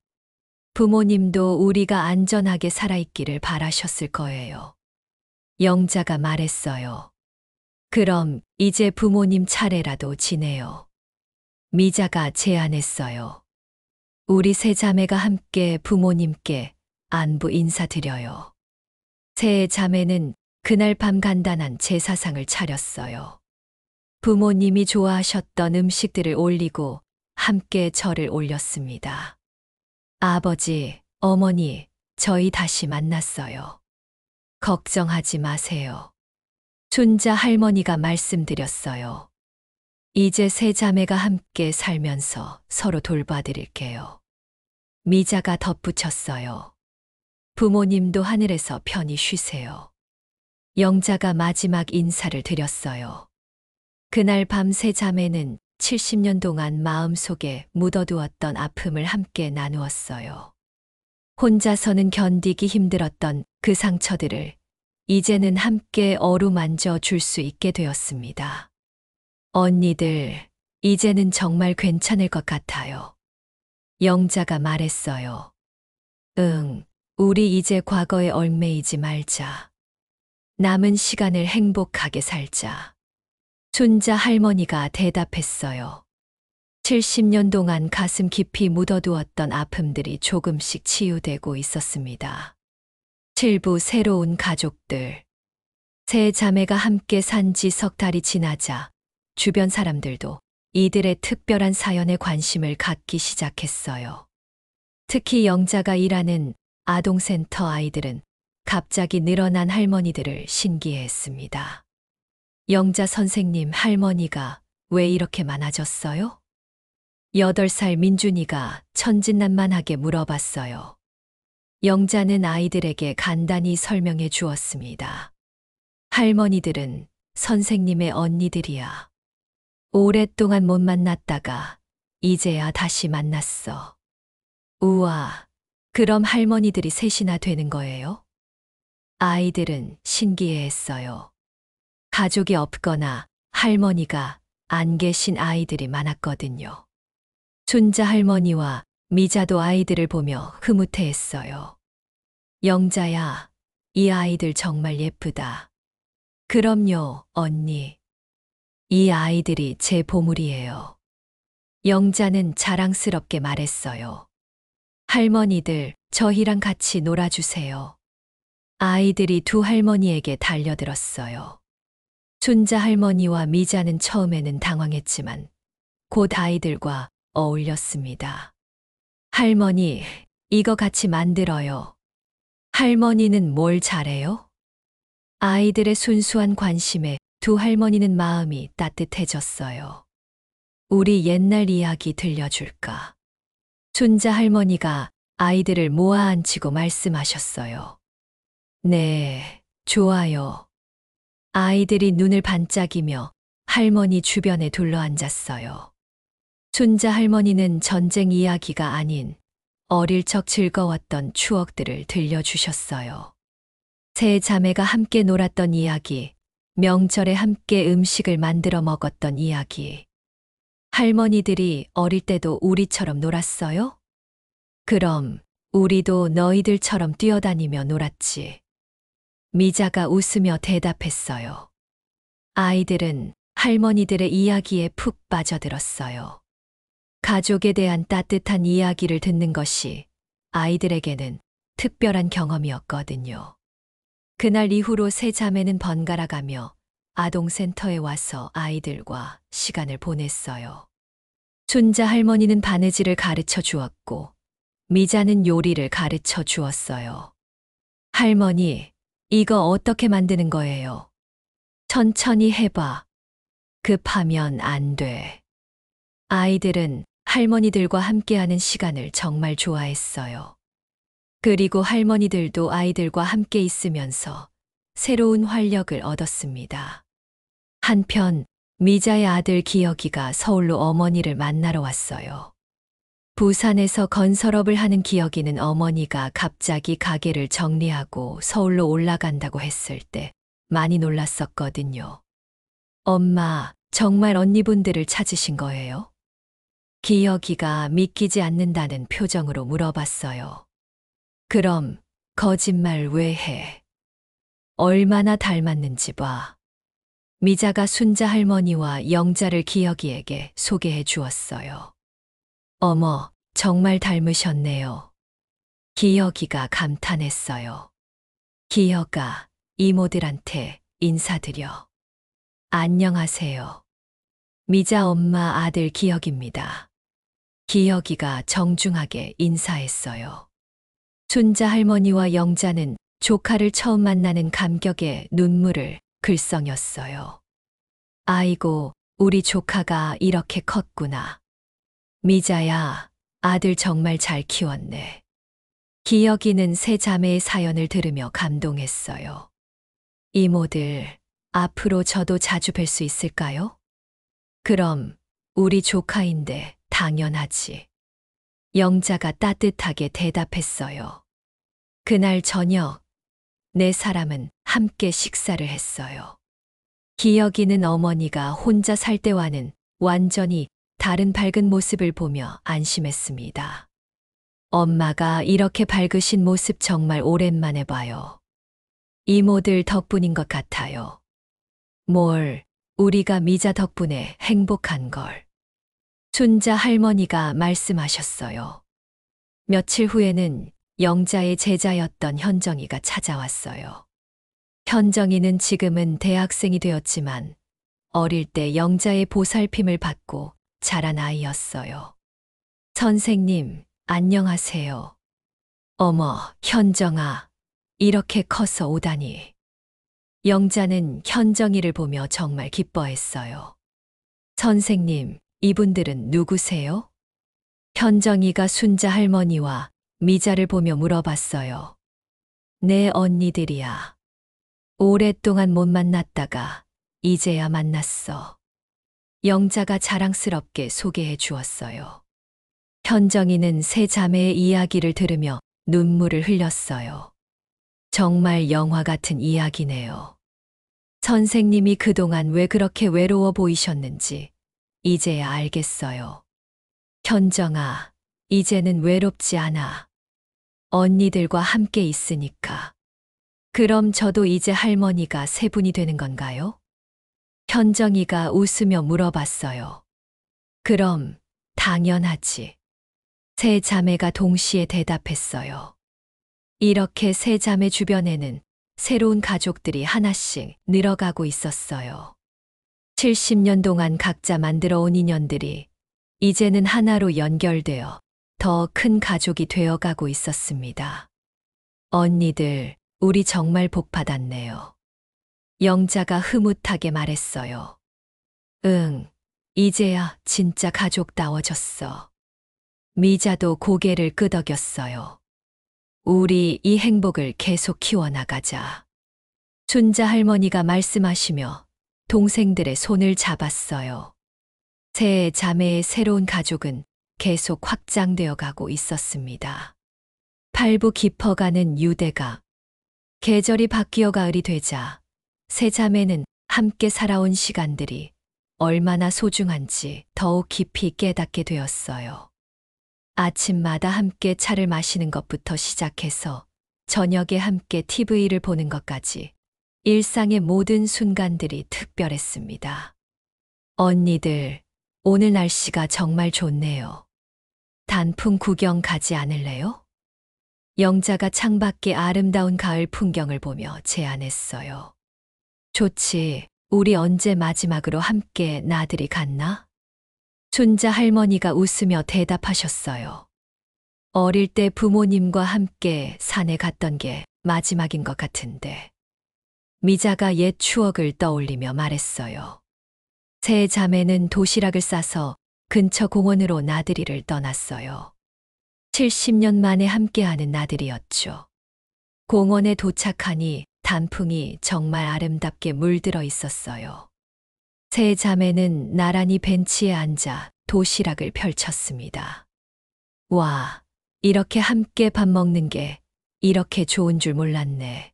부모님도 우리가 안전하게 살아있기를 바라셨을 거예요. 영자가 말했어요. 그럼 이제 부모님 차례라도 지내요. 미자가 제안했어요. 우리 세 자매가 함께 부모님께 안부 인사드려요. 세 자매는 그날 밤 간단한 제사상을 차렸어요. 부모님이 좋아하셨던 음식들을 올리고 함께 절을 올렸습니다. 아버지, 어머니, 저희 다시 만났어요. 걱정하지 마세요. 춘자 할머니가 말씀드렸어요. 이제 세 자매가 함께 살면서 서로 돌봐드릴게요. 미자가 덧붙였어요. 부모님도 하늘에서 편히 쉬세요. 영자가 마지막 인사를 드렸어요. 그날 밤 세 자매는 70년 동안 마음속에 묻어두었던 아픔을 함께 나누었어요. 혼자서는 견디기 힘들었던 그 상처들을 이제는 함께 어루만져 줄 수 있게 되었습니다. 언니들, 이제는 정말 괜찮을 것 같아요. 영자가 말했어요. 응, 우리 이제 과거에 얽매이지 말자. 남은 시간을 행복하게 살자. 춘자 할머니가 대답했어요. 70년 동안 가슴 깊이 묻어두었던 아픔들이 조금씩 치유되고 있었습니다. 칠부 새로운 가족들. 세 자매가 함께 산 지 석 달이 지나자 주변 사람들도 이들의 특별한 사연에 관심을 갖기 시작했어요. 특히 영자가 일하는 아동센터 아이들은 갑자기 늘어난 할머니들을 신기해했습니다. 영자 선생님, 할머니가 왜 이렇게 많아졌어요? 8살 민준이가 천진난만하게 물어봤어요. 영자는 아이들에게 간단히 설명해 주었습니다. 할머니들은 선생님의 언니들이야. 오랫동안 못 만났다가 이제야 다시 만났어. 우와, 그럼 할머니들이 셋이나 되는 거예요? 아이들은 신기해했어요. 가족이 없거나 할머니가 안 계신 아이들이 많았거든요. 춘자 할머니와 미자도 아이들을 보며 흐뭇해했어요. 영자야, 이 아이들 정말 예쁘다. 그럼요, 언니. 이 아이들이 제 보물이에요. 영자는 자랑스럽게 말했어요. 할머니들, 저희랑 같이 놀아주세요. 아이들이 두 할머니에게 달려들었어요. 춘자 할머니와 미자는 처음에는 당황했지만 곧 아이들과 어울렸습니다. 할머니, 이거 같이 만들어요. 할머니는 뭘 잘해요? 아이들의 순수한 관심에 두 할머니는 마음이 따뜻해졌어요. 우리 옛날 이야기 들려줄까? 춘자 할머니가 아이들을 모아 앉히고 말씀하셨어요. 네, 좋아요. 아이들이 눈을 반짝이며 할머니 주변에 둘러앉았어요. 춘자 할머니는 전쟁 이야기가 아닌 어릴 적 즐거웠던 추억들을 들려주셨어요. 세 자매가 함께 놀았던 이야기, 명절에 함께 음식을 만들어 먹었던 이야기. 할머니들이 어릴 때도 우리처럼 놀았어요? 그럼 우리도 너희들처럼 뛰어다니며 놀았지. 미자가 웃으며 대답했어요. 아이들은 할머니들의 이야기에 푹 빠져들었어요. 가족에 대한 따뜻한 이야기를 듣는 것이 아이들에게는 특별한 경험이었거든요. 그날 이후로 세 자매는 번갈아 가며 아동센터에 와서 아이들과 시간을 보냈어요. 춘자 할머니는 바느질을 가르쳐 주었고, 미자는 요리를 가르쳐 주었어요. 할머니, 이거 어떻게 만드는 거예요? 천천히 해봐. 급하면 안 돼. 아이들은 할머니들과 함께하는 시간을 정말 좋아했어요. 그리고 할머니들도 아이들과 함께 있으면서 새로운 활력을 얻었습니다. 한편 미자의 아들 기혁이가 서울로 어머니를 만나러 왔어요. 부산에서 건설업을 하는 기혁이는 어머니가 갑자기 가게를 정리하고 서울로 올라간다고 했을 때 많이 놀랐었거든요. 엄마, 정말 언니분들을 찾으신 거예요? 기혁이가 믿기지 않는다는 표정으로 물어봤어요. 그럼 거짓말 왜 해? 얼마나 닮았는지 봐. 미자가 순자 할머니와 영자를 기혁이에게 소개해 주었어요. 어머, 정말 닮으셨네요. 기혁이가 감탄했어요. 기혁아, 이모들한테 인사드려. 안녕하세요. 미자 엄마 아들 기혁입니다. 기혁이가 정중하게 인사했어요. 순자 할머니와 영자는 조카를 처음 만나는 감격에 눈물을 글썽였어요. 아이고, 우리 조카가 이렇게 컸구나. 미자야, 아들 정말 잘 키웠네. 기혁이는 세 자매의 사연을 들으며 감동했어요. 이모들, 앞으로 저도 자주 뵐 수 있을까요? 그럼, 우리 조카인데 당연하지. 영자가 따뜻하게 대답했어요. 그날 저녁, 네 사람은 함께 식사를 했어요. 기혁이는 어머니가 혼자 살 때와는 완전히 다른 밝은 모습을 보며 안심했습니다. 엄마가 이렇게 밝으신 모습 정말 오랜만에 봐요. 이모들 덕분인 것 같아요. 뭘, 우리가 미자 덕분에 행복한 걸. 순자 할머니가 말씀하셨어요. 며칠 후에는 영자의 제자였던 현정이가 찾아왔어요. 현정이는 지금은 대학생이 되었지만 어릴 때 영자의 보살핌을 받고 자란 아이였어요. 선생님, 안녕하세요. 어머, 현정아, 이렇게 커서 오다니. 영자는 현정이를 보며 정말 기뻐했어요. 선생님, 이분들은 누구세요? 현정이가 순자 할머니와 미자를 보며 물어봤어요. 내 언니들이야. 오랫동안 못 만났다가 이제야 만났어. 영자가 자랑스럽게 소개해 주었어요. 현정이는 세 자매의 이야기를 들으며 눈물을 흘렸어요. 정말 영화 같은 이야기네요. 선생님이 그동안 왜 그렇게 외로워 보이셨는지 이제야 알겠어요. 현정아, 이제는 외롭지 않아. 언니들과 함께 있으니까. 그럼 저도 이제 할머니가 세 분이 되는 건가요? 현정이가 웃으며 물어봤어요. 그럼, 당연하지. 세 자매가 동시에 대답했어요. 이렇게 세 자매 주변에는 새로운 가족들이 하나씩 늘어가고 있었어요. 70년 동안 각자 만들어 온 인연들이 이제는 하나로 연결되어 더 큰 가족이 되어가고 있었습니다. 언니들, 우리 정말 복 받았네요. 영자가 흐뭇하게 말했어요. 응, 이제야 진짜 가족다워졌어. 미자도 고개를 끄덕였어요. 우리 이 행복을 계속 키워나가자. 순자 할머니가 말씀하시며 동생들의 손을 잡았어요. 세 자매의 새로운 가족은 계속 확장되어 가고 있었습니다. 팔부 깊어가는 유대가 계절이 바뀌어 가을이 되자 세 자매는 함께 살아온 시간들이 얼마나 소중한지 더욱 깊이 깨닫게 되었어요. 아침마다 함께 차를 마시는 것부터 시작해서 저녁에 함께 TV를 보는 것까지 일상의 모든 순간들이 특별했습니다. 언니들, 오늘 날씨가 정말 좋네요. 단풍 구경 가지 않을래요? 영자가 창밖의 아름다운 가을 풍경을 보며 제안했어요. 좋지, 우리 언제 마지막으로 함께 나들이 갔나? 순자 할머니가 웃으며 대답하셨어요. 어릴 때 부모님과 함께 산에 갔던 게 마지막인 것 같은데. 미자가 옛 추억을 떠올리며 말했어요. 세 자매는 도시락을 싸서 근처 공원으로 나들이를 떠났어요. 70년 만에 함께하는 나들이였죠. 공원에 도착하니 단풍이 정말 아름답게 물들어 있었어요. 세 자매는 나란히 벤치에 앉아 도시락을 펼쳤습니다. 와, 이렇게 함께 밥 먹는 게 이렇게 좋은 줄 몰랐네.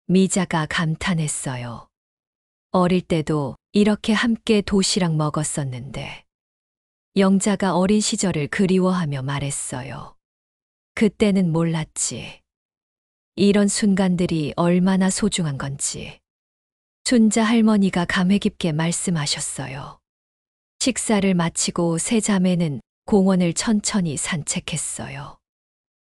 미자가 감탄했어요. 어릴 때도 이렇게 함께 도시락 먹었었는데. 영자가 어린 시절을 그리워하며 말했어요. 그때는 몰랐지. 이런 순간들이 얼마나 소중한 건지. 순자 할머니가 감회 깊게 말씀하셨어요. 식사를 마치고 세 자매는 공원을 천천히 산책했어요.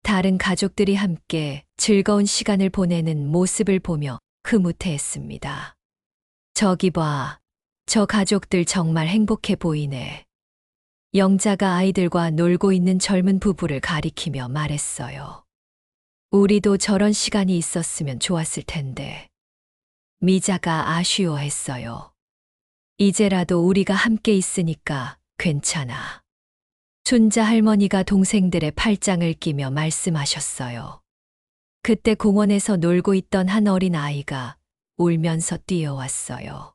다른 가족들이 함께 즐거운 시간을 보내는 모습을 보며 흐뭇해했습니다. 저기 봐, 저 가족들 정말 행복해 보이네. 영자가 아이들과 놀고 있는 젊은 부부를 가리키며 말했어요. 우리도 저런 시간이 있었으면 좋았을 텐데. 미자가 아쉬워했어요. 이제라도 우리가 함께 있으니까 괜찮아. 춘자 할머니가 동생들의 팔짱을 끼며 말씀하셨어요. 그때 공원에서 놀고 있던 한 어린 아이가 울면서 뛰어왔어요.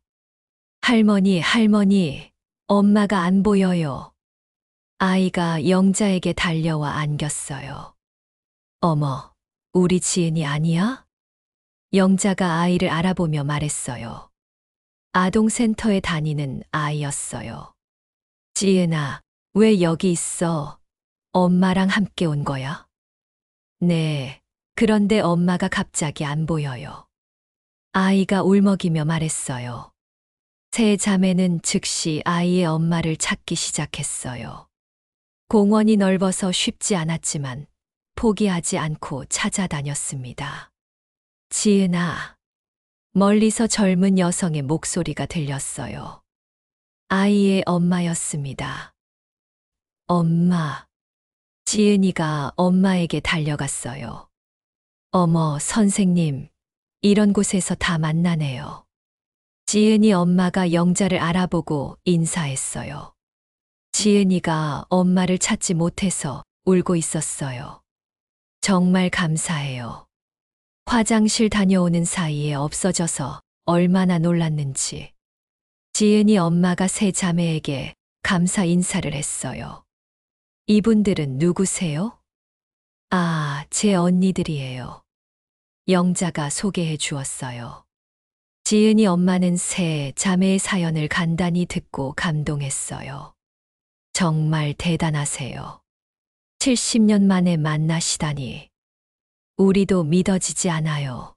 할머니, 할머니, 엄마가 안 보여요. 아이가 영자에게 달려와 안겼어요. 어머, 우리 지은이 아니야? 영자가 아이를 알아보며 말했어요. 아동센터에 다니는 아이였어요. 지은아, 왜 여기 있어? 엄마랑 함께 온 거야? 네, 그런데 엄마가 갑자기 안 보여요. 아이가 울먹이며 말했어요. 세 자매는 즉시 아이의 엄마를 찾기 시작했어요. 공원이 넓어서 쉽지 않았지만 포기하지 않고 찾아다녔습니다. 지은아, 멀리서 젊은 여성의 목소리가 들렸어요. 아이의 엄마였습니다. 엄마. 지은이가 엄마에게 달려갔어요. 어머, 선생님, 이런 곳에서 다 만나네요. 지은이 엄마가 영자를 알아보고 인사했어요. 지은이가 엄마를 찾지 못해서 울고 있었어요. 정말 감사해요. 화장실 다녀오는 사이에 없어져서 얼마나 놀랐는지. 지은이 엄마가 세 자매에게 감사 인사를 했어요. 이분들은 누구세요? 아, 제 언니들이에요. 영자가 소개해 주었어요. 지은이 엄마는 세 자매의 사연을 간단히 듣고 감동했어요. 정말 대단하세요. 70년 만에 만나시다니. 우리도 믿어지지 않아요.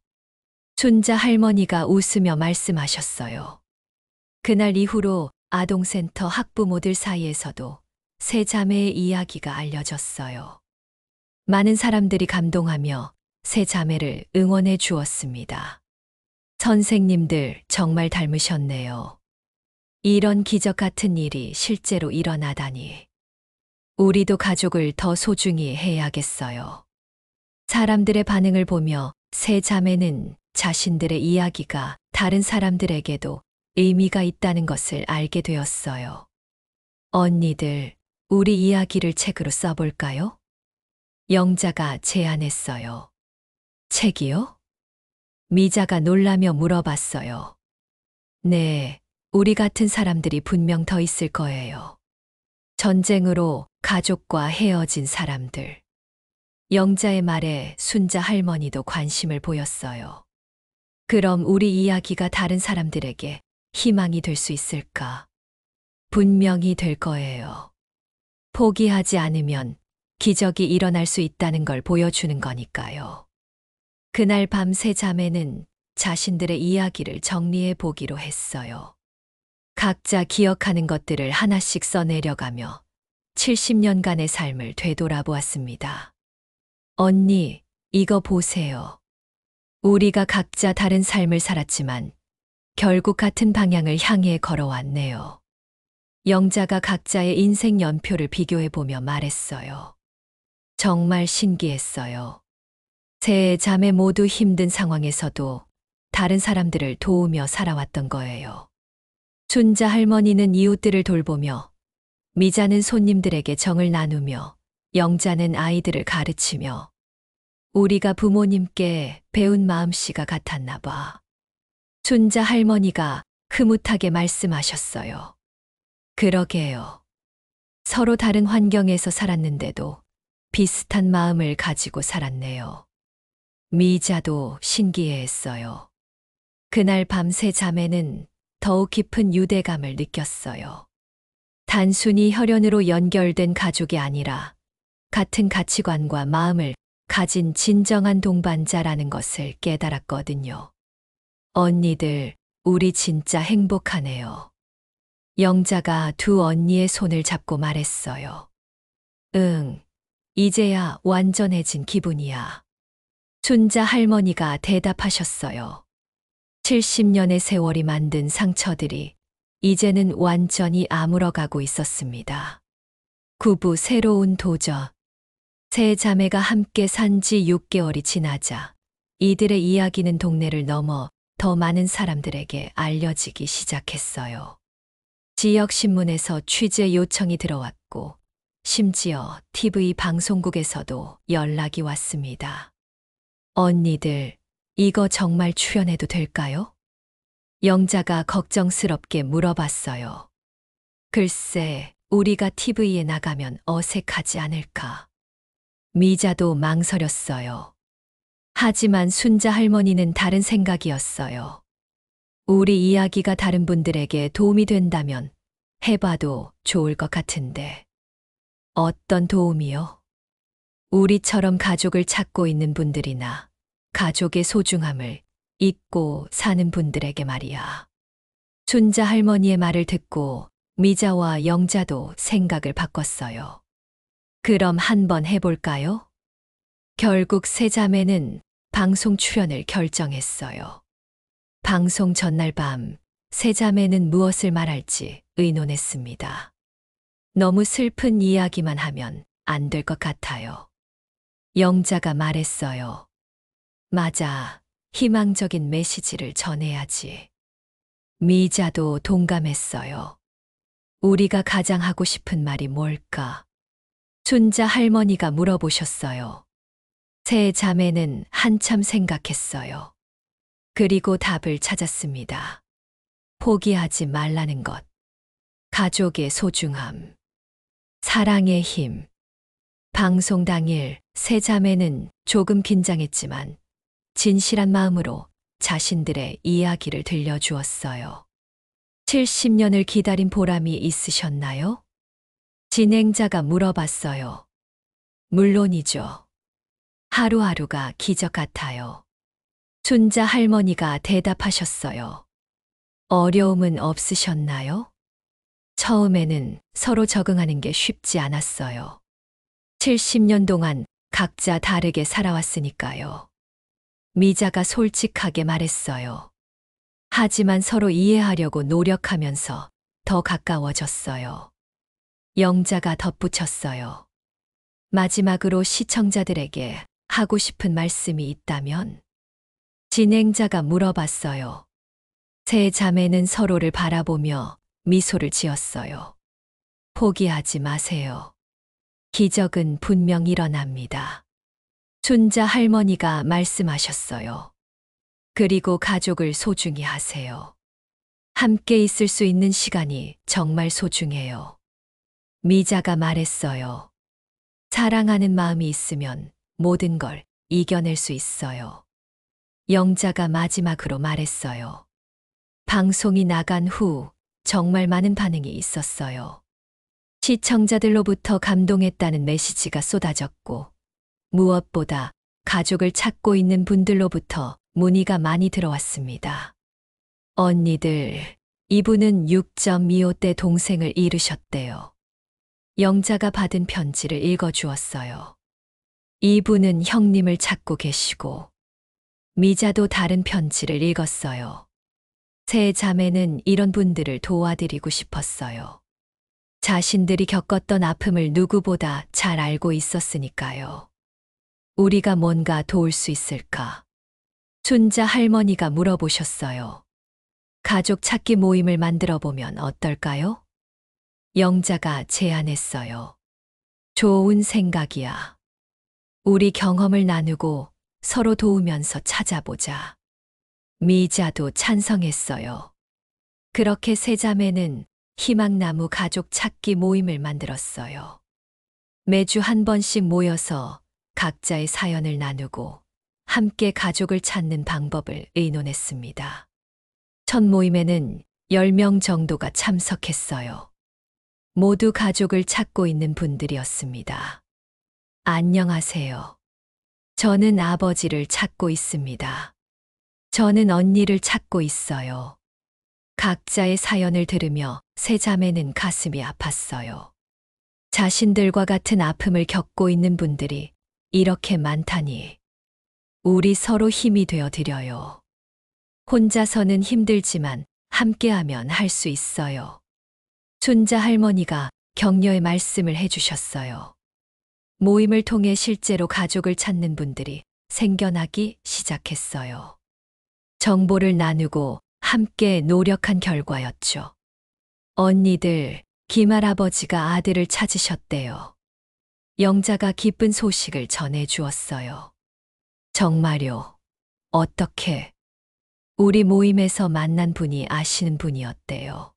춘자 할머니가 웃으며 말씀하셨어요. 그날 이후로 아동센터 학부모들 사이에서도 세 자매의 이야기가 알려졌어요. 많은 사람들이 감동하며 세 자매를 응원해 주었습니다. 선생님들 정말 닮으셨네요. 이런 기적 같은 일이 실제로 일어나다니. 우리도 가족을 더 소중히 해야겠어요. 사람들의 반응을 보며 세 자매는 자신들의 이야기가 다른 사람들에게도 의미가 있다는 것을 알게 되었어요. 언니들, 우리 이야기를 책으로 써볼까요? 영자가 제안했어요. 책이요? 미자가 놀라며 물어봤어요. 네, 우리 같은 사람들이 분명 더 있을 거예요. 전쟁으로 가족과 헤어진 사람들. 영자의 말에 순자 할머니도 관심을 보였어요. 그럼 우리 이야기가 다른 사람들에게 희망이 될 수 있을까? 분명히 될 거예요. 포기하지 않으면 기적이 일어날 수 있다는 걸 보여주는 거니까요. 그날 밤 세 자매는 자신들의 이야기를 정리해 보기로 했어요. 각자 기억하는 것들을 하나씩 써내려가며 70년간의 삶을 되돌아보았습니다. 언니, 이거 보세요. 우리가 각자 다른 삶을 살았지만 결국 같은 방향을 향해 걸어왔네요. 영자가 각자의 인생 연표를 비교해보며 말했어요. 정말 신기했어요. 세 자매 모두 힘든 상황에서도 다른 사람들을 도우며 살아왔던 거예요. 춘자 할머니는 이웃들을 돌보며, 미자는 손님들에게 정을 나누며, 영자는 아이들을 가르치며, 우리가 부모님께 배운 마음씨가 같았나 봐. 춘자 할머니가 흐뭇하게 말씀하셨어요. 그러게요. 서로 다른 환경에서 살았는데도 비슷한 마음을 가지고 살았네요. 미자도 신기해했어요. 그날 밤 세 자매는 더욱 깊은 유대감을 느꼈어요. 단순히 혈연으로 연결된 가족이 아니라 같은 가치관과 마음을 가진 진정한 동반자라는 것을 깨달았거든요. 언니들, 우리 진짜 행복하네요. 영자가 두 언니의 손을 잡고 말했어요. 응, 이제야 완전해진 기분이야. 춘자 할머니가 대답하셨어요. 70년의 세월이 만든 상처들이 이제는 완전히 아물어가고 있었습니다. 구부 새로운 도전. 세 자매가 함께 산 지 6개월이 지나자 이들의 이야기는 동네를 넘어 더 많은 사람들에게 알려지기 시작했어요. 지역 신문에서 취재 요청이 들어왔고 심지어 TV 방송국에서도 연락이 왔습니다. 언니들, 이거 정말 출연해도 될까요? 영자가 걱정스럽게 물어봤어요. 글쎄, 우리가 TV에 나가면 어색하지 않을까. 미자도 망설였어요. 하지만 순자 할머니는 다른 생각이었어요. 우리 이야기가 다른 분들에게 도움이 된다면 해봐도 좋을 것 같은데. 어떤 도움이요? 우리처럼 가족을 찾고 있는 분들이나 가족의 소중함을 잊고 사는 분들에게 말이야. 순자 할머니의 말을 듣고 미자와 영자도 생각을 바꿨어요. 그럼 한번 해볼까요? 결국 세 자매는 방송 출연을 결정했어요. 방송 전날 밤 세 자매는 무엇을 말할지 의논했습니다. 너무 슬픈 이야기만 하면 안 될 것 같아요. 영자가 말했어요. 맞아, 희망적인 메시지를 전해야지. 미자도 동감했어요. 우리가 가장 하고 싶은 말이 뭘까? 순자 할머니가 물어보셨어요. 세 자매는 한참 생각했어요. 그리고 답을 찾았습니다. 포기하지 말라는 것. 가족의 소중함. 사랑의 힘. 방송 당일 세 자매는 조금 긴장했지만 진실한 마음으로 자신들의 이야기를 들려주었어요. 70년을 기다린 보람이 있으셨나요? 진행자가 물어봤어요. 물론이죠. 하루하루가 기적 같아요. 순자 할머니가 대답하셨어요. 어려움은 없으셨나요? 처음에는 서로 적응하는 게 쉽지 않았어요. 70년 동안 각자 다르게 살아왔으니까요. 미자가 솔직하게 말했어요. 하지만 서로 이해하려고 노력하면서 더 가까워졌어요. 영자가 덧붙였어요. 마지막으로 시청자들에게 하고 싶은 말씀이 있다면? 진행자가 물어봤어요. 세 자매는 서로를 바라보며 미소를 지었어요. 포기하지 마세요. 기적은 분명 일어납니다. 순자 할머니가 말씀하셨어요. 그리고 가족을 소중히 하세요. 함께 있을 수 있는 시간이 정말 소중해요. 미자가 말했어요. 사랑하는 마음이 있으면 모든 걸 이겨낼 수 있어요. 영자가 마지막으로 말했어요. 방송이 나간 후 정말 많은 반응이 있었어요. 시청자들로부터 감동했다는 메시지가 쏟아졌고, 무엇보다 가족을 찾고 있는 분들로부터 문의가 많이 들어왔습니다. 언니들, 이분은 6.25대 동생을 잃으셨대요. 영자가 받은 편지를 읽어주었어요. 이분은 형님을 찾고 계시고, 미자도 다른 편지를 읽었어요. 세 자매는 이런 분들을 도와드리고 싶었어요. 자신들이 겪었던 아픔을 누구보다 잘 알고 있었으니까요. 우리가 뭔가 도울 수 있을까? 순자 할머니가 물어보셨어요. 가족 찾기 모임을 만들어 보면 어떨까요? 영자가 제안했어요. 좋은 생각이야. 우리 경험을 나누고 서로 도우면서 찾아보자. 미자도 찬성했어요. 그렇게 세 자매는 희망나무 가족 찾기 모임을 만들었어요. 매주 한 번씩 모여서 각자의 사연을 나누고 함께 가족을 찾는 방법을 의논했습니다. 첫 모임에는 10명 정도가 참석했어요. 모두 가족을 찾고 있는 분들이었습니다. 안녕하세요. 저는 아버지를 찾고 있습니다. 저는 언니를 찾고 있어요. 각자의 사연을 들으며 세 자매는 가슴이 아팠어요. 자신들과 같은 아픔을 겪고 있는 분들이 이렇게 많다니. 우리 서로 힘이 되어 드려요. 혼자서는 힘들지만 함께하면 할 수 있어요. 순자 할머니가 격려의 말씀을 해주셨어요. 모임을 통해 실제로 가족을 찾는 분들이 생겨나기 시작했어요. 정보를 나누고 함께 노력한 결과였죠. 언니들, 김할아버지가 아들을 찾으셨대요. 영자가 기쁜 소식을 전해 주었어요. 정말요? 어떻게? 우리 모임에서 만난 분이 아시는 분이었대요.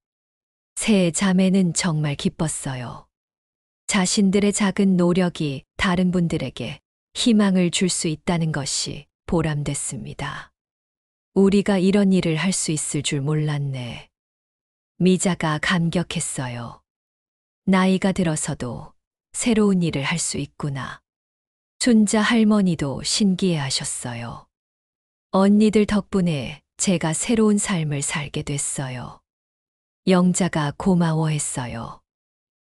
세 자매는 정말 기뻤어요. 자신들의 작은 노력이 다른 분들에게 희망을 줄 수 있다는 것이 보람됐습니다. 우리가 이런 일을 할 수 있을 줄 몰랐네. 미자가 감격했어요. 나이가 들어서도 새로운 일을 할 수 있구나. 순자 할머니도 신기해 하셨어요. 언니들 덕분에 제가 새로운 삶을 살게 됐어요. 영자가 고마워했어요.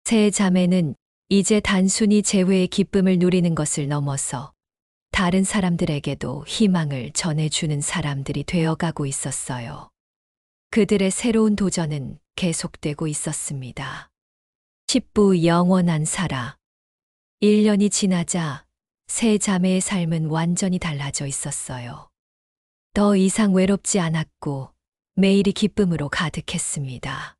세 자매는 이제 단순히 재회의 기쁨을 누리는 것을 넘어서 다른 사람들에게도 희망을 전해주는 사람들이 되어가고 있었어요. 그들의 새로운 도전은 계속되고 있었습니다. 10부 영원한 살아. 1년이 지나자 세 자매의 삶은 완전히 달라져 있었어요. 더 이상 외롭지 않았고 매일이 기쁨으로 가득했습니다.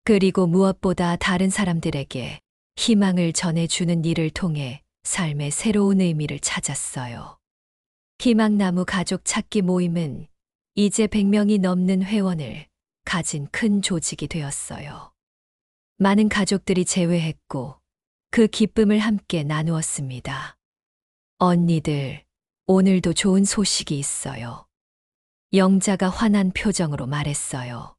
그리고 무엇보다 다른 사람들에게 희망을 전해주는 일을 통해 삶의 새로운 의미를 찾았어요. 희망나무 가족 찾기 모임은 이제 100명이 넘는 회원을 가진 큰 조직이 되었어요. 많은 가족들이 재회했고 그 기쁨을 함께 나누었습니다. 언니들, 오늘도 좋은 소식이 있어요. 영자가 환한 표정으로 말했어요.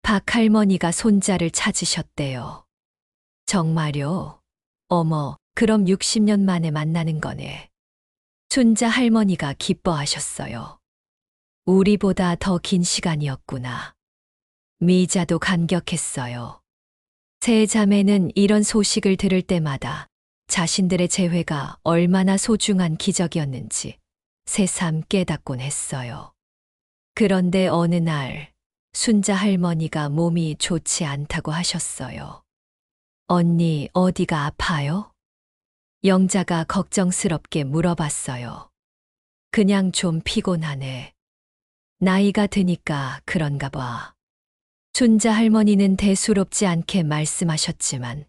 박 할머니가 손자를 찾으셨대요. 정말요? 어머, 그럼 60년 만에 만나는 거네. 순자 할머니가 기뻐하셨어요. 우리보다 더 긴 시간이었구나. 미자도 감격했어요. 세 자매는 이런 소식을 들을 때마다 자신들의 재회가 얼마나 소중한 기적이었는지 새삼 깨닫곤 했어요. 그런데 어느 날 순자 할머니가 몸이 좋지 않다고 하셨어요. 언니, 어디가 아파요? 영자가 걱정스럽게 물어봤어요. 그냥 좀 피곤하네. 나이가 드니까 그런가 봐. 순자 할머니는 대수롭지 않게 말씀하셨지만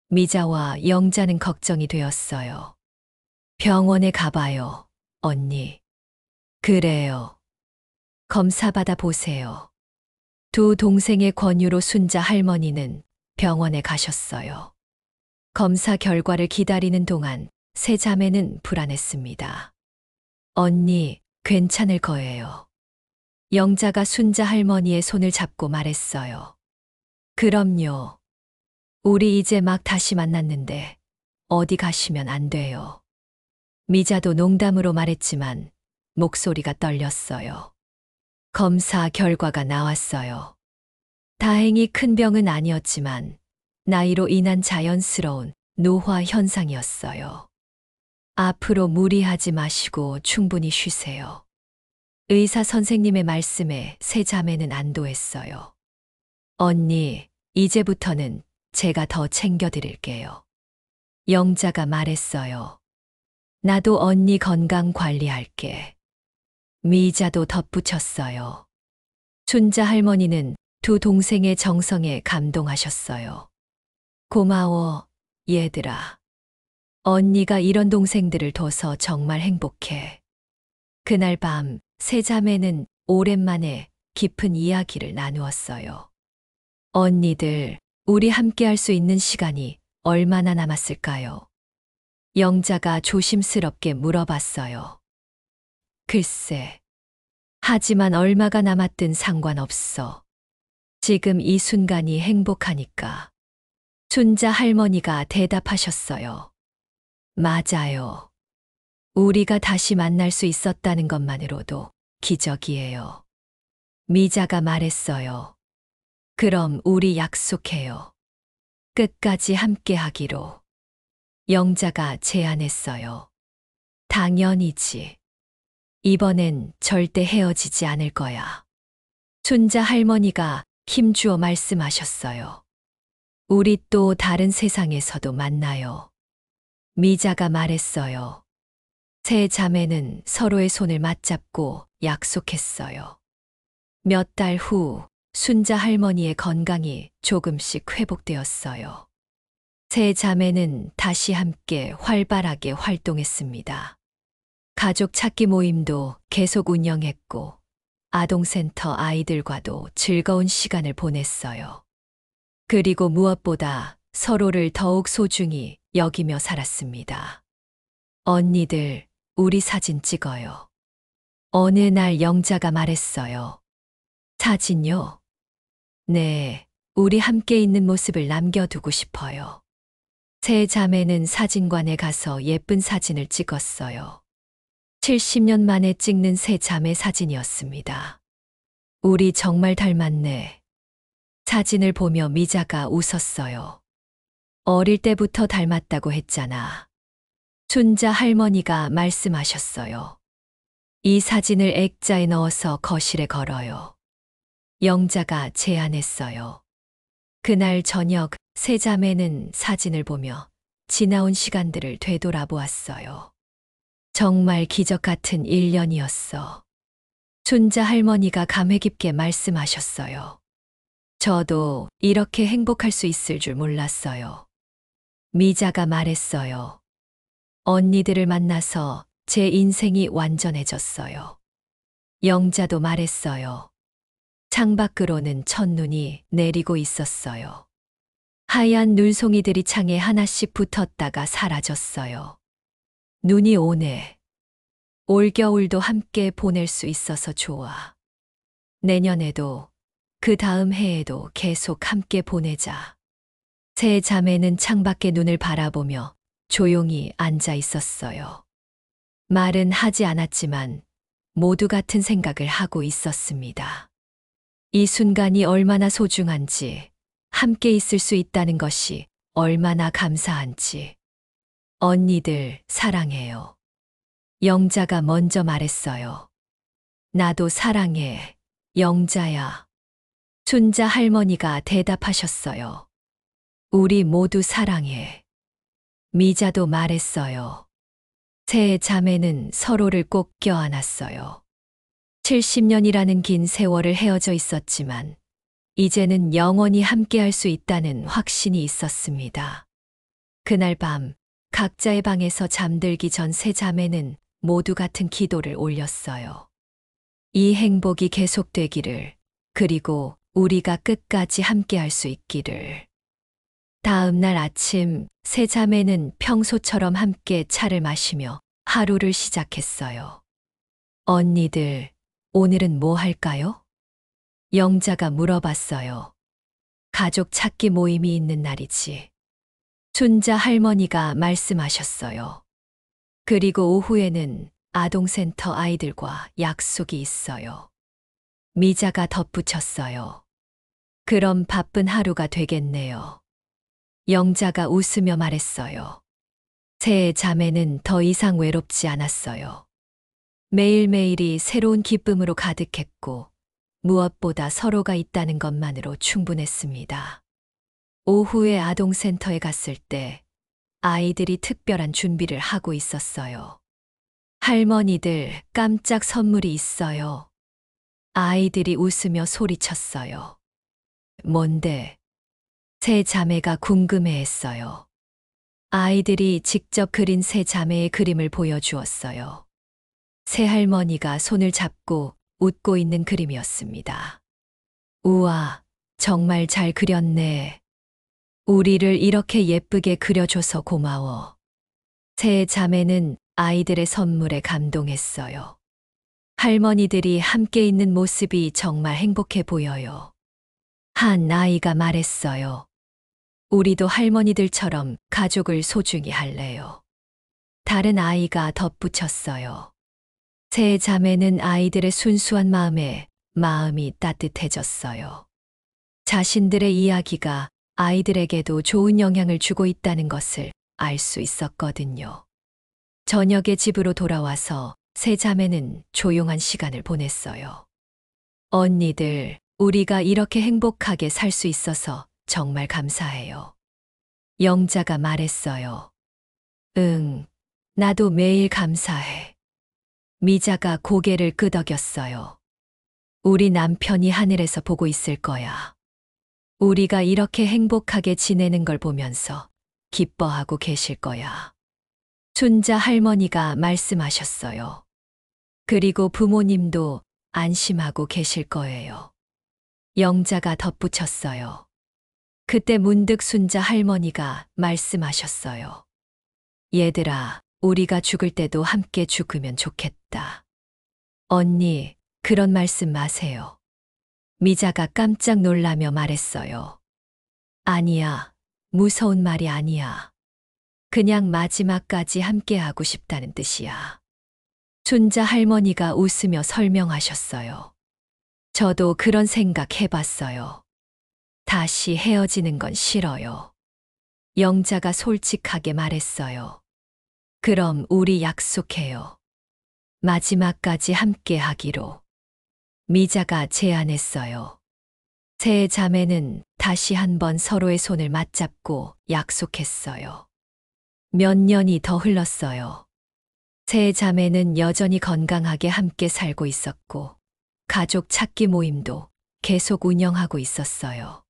미자와 영자는 걱정이 되었어요. 병원에 가봐요, 언니. 그래요. 검사 받아 보세요. 두 동생의 권유로 순자 할머니는 병원에 가셨어요. 검사 결과를 기다리는 동안 세 자매는 불안했습니다. 언니, 괜찮을 거예요. 영자가 순자 할머니의 손을 잡고 말했어요. 그럼요. 우리 이제 막 다시 만났는데 어디 가시면 안 돼요. 미자도 농담으로 말했지만 목소리가 떨렸어요. 검사 결과가 나왔어요. 다행히 큰 병은 아니었지만 나이로 인한 자연스러운 노화 현상이었어요. 앞으로 무리하지 마시고 충분히 쉬세요. 의사 선생님의 말씀에 세 자매는 안도했어요. 언니, 이제부터는 제가 더 챙겨드릴게요. 영자가 말했어요. 나도 언니 건강 관리할게. 미자도 덧붙였어요. 순자 할머니는 두 동생의 정성에 감동하셨어요. 고마워, 얘들아. 언니가 이런 동생들을 둬서 정말 행복해. 그날 밤 세 자매는 오랜만에 깊은 이야기를 나누었어요. 언니들, 우리 함께 할 수 있는 시간이 얼마나 남았을까요? 영자가 조심스럽게 물어봤어요. 글쎄. 하지만 얼마가 남았든 상관없어. 지금 이 순간이 행복하니까. 순자 할머니가 대답하셨어요. 맞아요. 우리가 다시 만날 수 있었다는 것만으로도 기적이에요. 미자가 말했어요. 그럼 우리 약속해요. 끝까지 함께 하기로. 영자가 제안했어요. 당연이지. 이번엔 절대 헤어지지 않을 거야. 춘자 할머니가 힘주어 말씀하셨어요. 우리 또 다른 세상에서도 만나요. 미자가 말했어요. 세 자매는 서로의 손을 맞잡고 약속했어요. 몇 달 후 순자 할머니의 건강이 조금씩 회복되었어요. 세 자매는 다시 함께 활발하게 활동했습니다. 가족 찾기 모임도 계속 운영했고, 아동센터 아이들과도 즐거운 시간을 보냈어요. 그리고 무엇보다 서로를 더욱 소중히 여기며 살았습니다. 언니들, 우리 사진 찍어요. 어느 날 영자가 말했어요. 사진요? 네, 우리 함께 있는 모습을 남겨두고 싶어요. 세 자매는 사진관에 가서 예쁜 사진을 찍었어요. 70년 만에 찍는 세 자매 사진이었습니다. 우리 정말 닮았네. 사진을 보며 미자가 웃었어요. 어릴 때부터 닮았다고 했잖아. 춘자 할머니가 말씀하셨어요. 이 사진을 액자에 넣어서 거실에 걸어요. 영자가 제안했어요. 그날 저녁 세 자매는 사진을 보며 지나온 시간들을 되돌아보았어요. 정말 기적 같은 1년이었어. 춘자 할머니가 감회 깊게 말씀하셨어요. 저도 이렇게 행복할 수 있을 줄 몰랐어요. 미자가 말했어요. 언니들을 만나서 제 인생이 완전해졌어요. 영자도 말했어요. 창밖으로는 첫눈이 내리고 있었어요. 하얀 눈송이들이 창에 하나씩 붙었다가 사라졌어요. 눈이 오네. 올겨울도 함께 보낼 수 있어서 좋아. 내년에도 그 다음 해에도 계속 함께 보내자. 세 자매는 창밖에 눈을 바라보며 조용히 앉아 있었어요. 말은 하지 않았지만 모두 같은 생각을 하고 있었습니다. 이 순간이 얼마나 소중한지, 함께 있을 수 있다는 것이 얼마나 감사한지. 언니들 사랑해요. 영자가 먼저 말했어요. 나도 사랑해, 영자야. 춘자 할머니가 대답하셨어요. 우리 모두 사랑해. 미자도 말했어요. 세 자매는 서로를 꼭 껴안았어요. 70년이라는 긴 세월을 헤어져 있었지만 이제는 영원히 함께할 수 있다는 확신이 있었습니다. 그날 밤 각자의 방에서 잠들기 전 세 자매는 모두 같은 기도를 올렸어요. 이 행복이 계속되기를, 그리고 우리가 끝까지 함께할 수 있기를. 다음 날 아침 세 자매는 평소처럼 함께 차를 마시며 하루를 시작했어요. 언니들, 오늘은 뭐 할까요? 영자가 물어봤어요. 가족 찾기 모임이 있는 날이지. 춘자 할머니가 말씀하셨어요. 그리고 오후에는 아동센터 아이들과 약속이 있어요. 미자가 덧붙였어요. 그럼 바쁜 하루가 되겠네요. 영자가 웃으며 말했어요. 세 자매는 더 이상 외롭지 않았어요. 매일매일이 새로운 기쁨으로 가득했고, 무엇보다 서로가 있다는 것만으로 충분했습니다. 오후에 아동센터에 갔을 때 아이들이 특별한 준비를 하고 있었어요. 할머니들, 깜짝 선물이 있어요. 아이들이 웃으며 소리쳤어요. 뭔데? 세 자매가 궁금해했어요. 아이들이 직접 그린 세 자매의 그림을 보여주었어요. 새 할머니가 손을 잡고 웃고 있는 그림이었습니다. 우와, 정말 잘 그렸네. 우리를 이렇게 예쁘게 그려줘서 고마워. 세 자매는 아이들의 선물에 감동했어요. 할머니들이 함께 있는 모습이 정말 행복해 보여요. 한 아이가 말했어요. 우리도 할머니들처럼 가족을 소중히 할래요. 다른 아이가 덧붙였어요. 세 자매는 아이들의 순수한 마음이 따뜻해졌어요. 자신들의 이야기가 아이들에게도 좋은 영향을 주고 있다는 것을 알 수 있었거든요. 저녁에 집으로 돌아와서 세 자매는 조용한 시간을 보냈어요. 언니들, 우리가 이렇게 행복하게 살 수 있어서 정말 감사해요. 영자가 말했어요. 응, 나도 매일 감사해. 미자가 고개를 끄덕였어요. 우리 남편이 하늘에서 보고 있을 거야. 우리가 이렇게 행복하게 지내는 걸 보면서 기뻐하고 계실 거야. 춘자 할머니가 말씀하셨어요. 그리고 부모님도 안심하고 계실 거예요. 영자가 덧붙였어요. 그때 문득 순자 할머니가 말씀하셨어요. 얘들아, 우리가 죽을 때도 함께 죽으면 좋겠다. 언니, 그런 말씀 마세요. 미자가 깜짝 놀라며 말했어요. 아니야, 무서운 말이 아니야. 그냥 마지막까지 함께하고 싶다는 뜻이야. 춘자 할머니가 웃으며 설명하셨어요. 저도 그런 생각 해봤어요. 다시 헤어지는 건 싫어요. 영자가 솔직하게 말했어요. 그럼 우리 약속해요. 마지막까지 함께 하기로. 미자가 제안했어요. 세 자매는 다시 한번 서로의 손을 맞잡고 약속했어요. 몇 년이 더 흘렀어요. 세 자매는 여전히 건강하게 함께 살고 있었고, 가족 찾기 모임도 계속 운영하고 있었어요.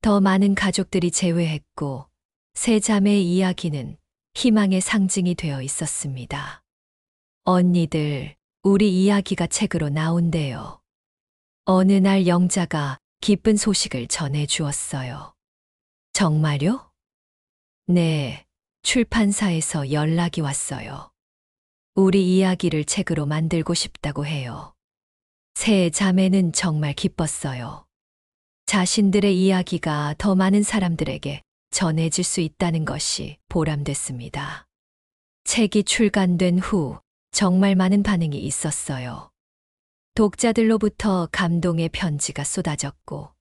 더 많은 가족들이 재회했고, 세 자매의 이야기는 희망의 상징이 되어 있었습니다. 언니들, 우리 이야기가 책으로 나온대요. 어느 날 영자가 기쁜 소식을 전해 주었어요. 정말요? 네, 출판사에서 연락이 왔어요. 우리 이야기를 책으로 만들고 싶다고 해요. 세 자매는 정말 기뻤어요. 자신들의 이야기가 더 많은 사람들에게 전해질 수 있다는 것이 보람됐습니다. 책이 출간된 후 정말 많은 반응이 있었어요. 독자들로부터 감동의 편지가 쏟아졌고,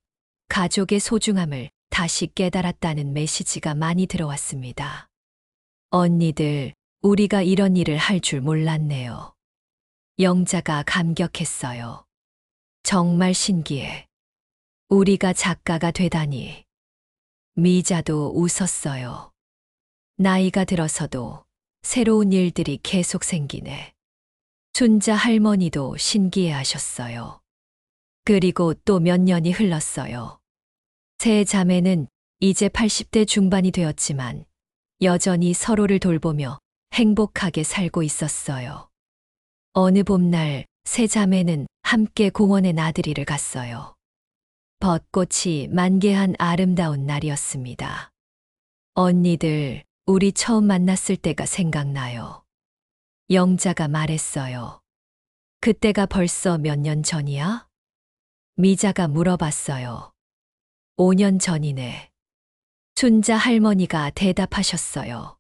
가족의 소중함을 다시 깨달았다는 메시지가 많이 들어왔습니다. 언니들, 우리가 이런 일을 할 줄 몰랐네요. 영자가 감격했어요. 정말 신기해. 우리가 작가가 되다니. 미자도 웃었어요. 나이가 들어서도 새로운 일들이 계속 생기네. 춘자 할머니도 신기해하셨어요. 그리고 또 몇 년이 흘렀어요. 세 자매는 이제 80대 중반이 되었지만 여전히 서로를 돌보며 행복하게 살고 있었어요. 어느 봄날 세 자매는 함께 공원에 나들이를 갔어요. 벚꽃이 만개한 아름다운 날이었습니다. 언니들, 우리 처음 만났을 때가 생각나요. 영자가 말했어요. 그때가 벌써 몇 년 전이야? 미자가 물어봤어요. 5년 전이네. 춘자 할머니가 대답하셨어요.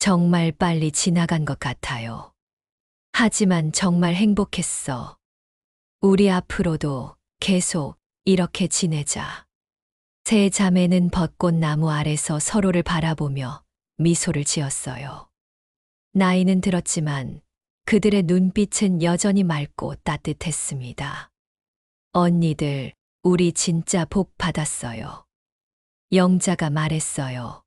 정말 빨리 지나간 것 같아요. 하지만 정말 행복했어. 우리 앞으로도 계속 이렇게 지내자. 세 자매는 벚꽃나무 아래서 서로를 바라보며 미소를 지었어요. 나이는 들었지만 그들의 눈빛은 여전히 맑고 따뜻했습니다. 언니들, 우리 진짜 복 받았어요. 영자가 말했어요.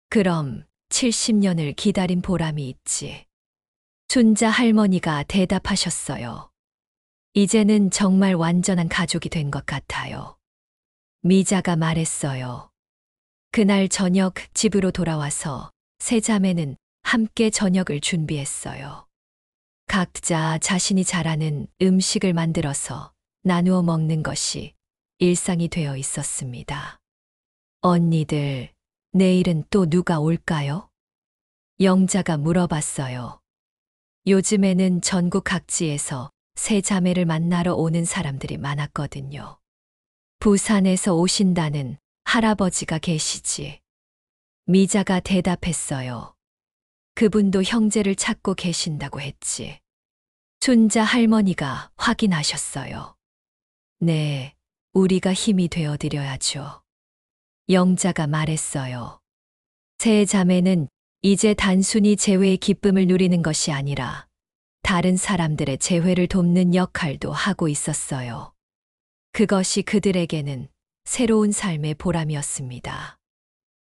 그럼 70년을 기다린 보람이 있지. 춘자 할머니가 대답하셨어요. 이제는 정말 완전한 가족이 된 것 같아요. 미자가 말했어요. 그날 저녁 집으로 돌아와서 세 자매는 함께 저녁을 준비했어요. 각자 자신이 잘하는 음식을 만들어서 나누어 먹는 것이 일상이 되어 있었습니다. 언니들, 내일은 또 누가 올까요? 영자가 물어봤어요. 요즘에는 전국 각지에서 세 자매를 만나러 오는 사람들이 많았거든요. 부산에서 오신다는 할아버지가 계시지. 미자가 대답했어요. 그분도 형제를 찾고 계신다고 했지. 춘자 할머니가 확인하셨어요. 네, 우리가 힘이 되어드려야죠. 영자가 말했어요. 세 자매는 이제 단순히 재회의 기쁨을 누리는 것이 아니라 다른 사람들의 재회를 돕는 역할도 하고 있었어요. 그것이 그들에게는 새로운 삶의 보람이었습니다.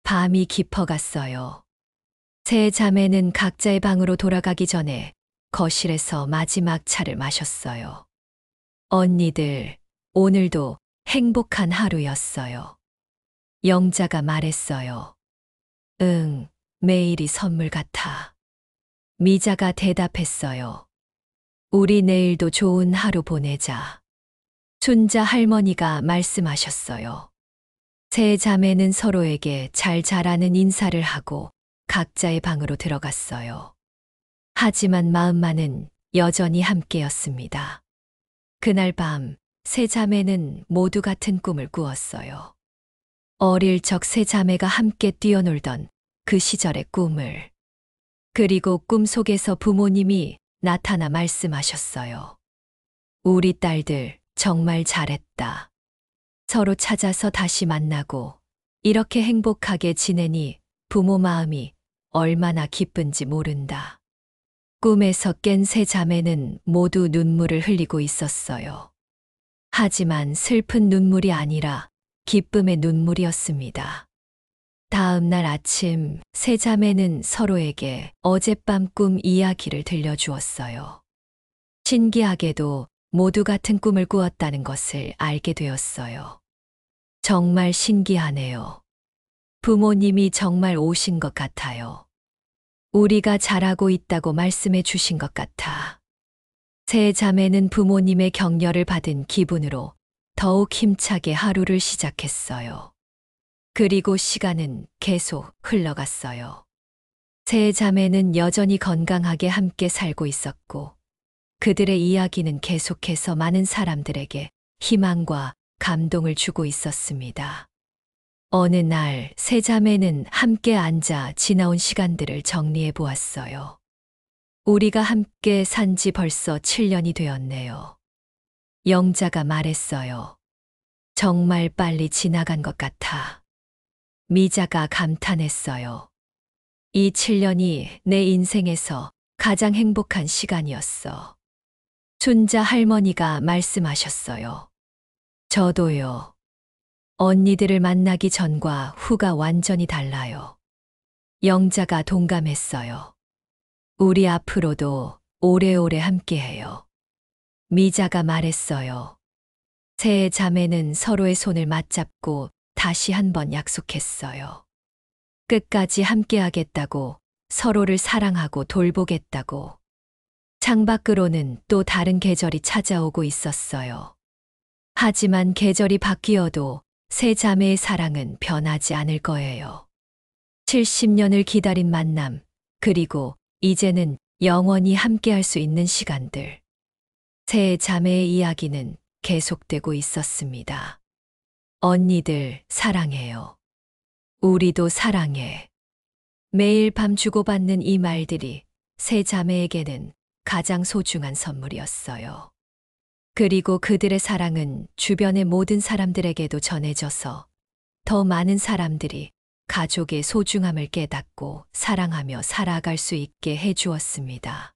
밤이 깊어갔어요. 세 자매는 각자의 방으로 돌아가기 전에 거실에서 마지막 차를 마셨어요. 언니들, 오늘도 행복한 하루였어요. 영자가 말했어요. 응, 매일이 선물 같아. 미자가 대답했어요. 우리 내일도 좋은 하루 보내자. 순자 할머니가 말씀하셨어요. 세 자매는 서로에게 잘 자라는 인사를 하고 각자의 방으로 들어갔어요. 하지만 마음만은 여전히 함께였습니다. 그날 밤 세 자매는 모두 같은 꿈을 꾸었어요. 어릴 적 세 자매가 함께 뛰어놀던 그 시절의 꿈을. 그리고 꿈 속에서 부모님이 나타나 말씀하셨어요. 우리 딸들 정말 잘했다. 서로 찾아서 다시 만나고 이렇게 행복하게 지내니 부모 마음이 얼마나 기쁜지 모른다. 꿈에서 깬 세 자매는 모두 눈물을 흘리고 있었어요. 하지만 슬픈 눈물이 아니라 기쁨의 눈물이었습니다. 다음 날 아침 세 자매는 서로에게 어젯밤 꿈 이야기를 들려주었어요. 신기하게도 모두 같은 꿈을 꾸었다는 것을 알게 되었어요. 정말 신기하네요. 부모님이 정말 오신 것 같아요. 우리가 잘하고 있다고 말씀해 주신 것 같아. 세 자매는 부모님의 격려를 받은 기분으로 더욱 힘차게 하루를 시작했어요. 그리고 시간은 계속 흘러갔어요. 세 자매는 여전히 건강하게 함께 살고 있었고, 그들의 이야기는 계속해서 많은 사람들에게 희망과 감동을 주고 있었습니다. 어느 날 세 자매는 함께 앉아 지나온 시간들을 정리해 보았어요. 우리가 함께 산 지 벌써 7년이 되었네요. 영자가 말했어요. 정말 빨리 지나간 것 같아. 미자가 감탄했어요. 이 7년이 내 인생에서 가장 행복한 시간이었어. 순자 할머니가 말씀하셨어요. 저도요. 언니들을 만나기 전과 후가 완전히 달라요. 영자가 동감했어요. 우리 앞으로도 오래오래 함께해요. 미자가 말했어요. 세 자매는 서로의 손을 맞잡고 다시 한번 약속했어요. 끝까지 함께하겠다고, 서로를 사랑하고 돌보겠다고. 창밖으로는 또 다른 계절이 찾아오고 있었어요. 하지만 계절이 바뀌어도 세 자매의 사랑은 변하지 않을 거예요. 70년을 기다린 만남, 그리고 이제는 영원히 함께할 수 있는 시간들. 세 자매의 이야기는 계속되고 있었습니다. 언니들 사랑해요. 우리도 사랑해. 매일 밤 주고받는 이 말들이 세 자매에게는 가장 소중한 선물이었어요. 그리고 그들의 사랑은 주변의 모든 사람들에게도 전해져서 더 많은 사람들이 가족의 소중함을 깨닫고 사랑하며 살아갈 수 있게 해주었습니다.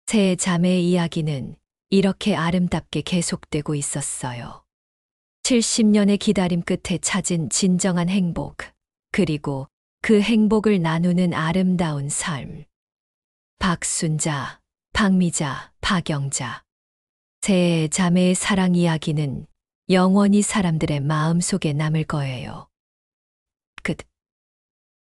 세 자매의 이야기는 이렇게 아름답게 계속되고 있었어요. 70년의 기다림 끝에 찾은 진정한 행복, 그리고 그 행복을 나누는 아름다운 삶. 박순자, 박미자, 박영자. 세 자매의 사랑 이야기는 영원히 사람들의 마음속에 남을 거예요. 끝.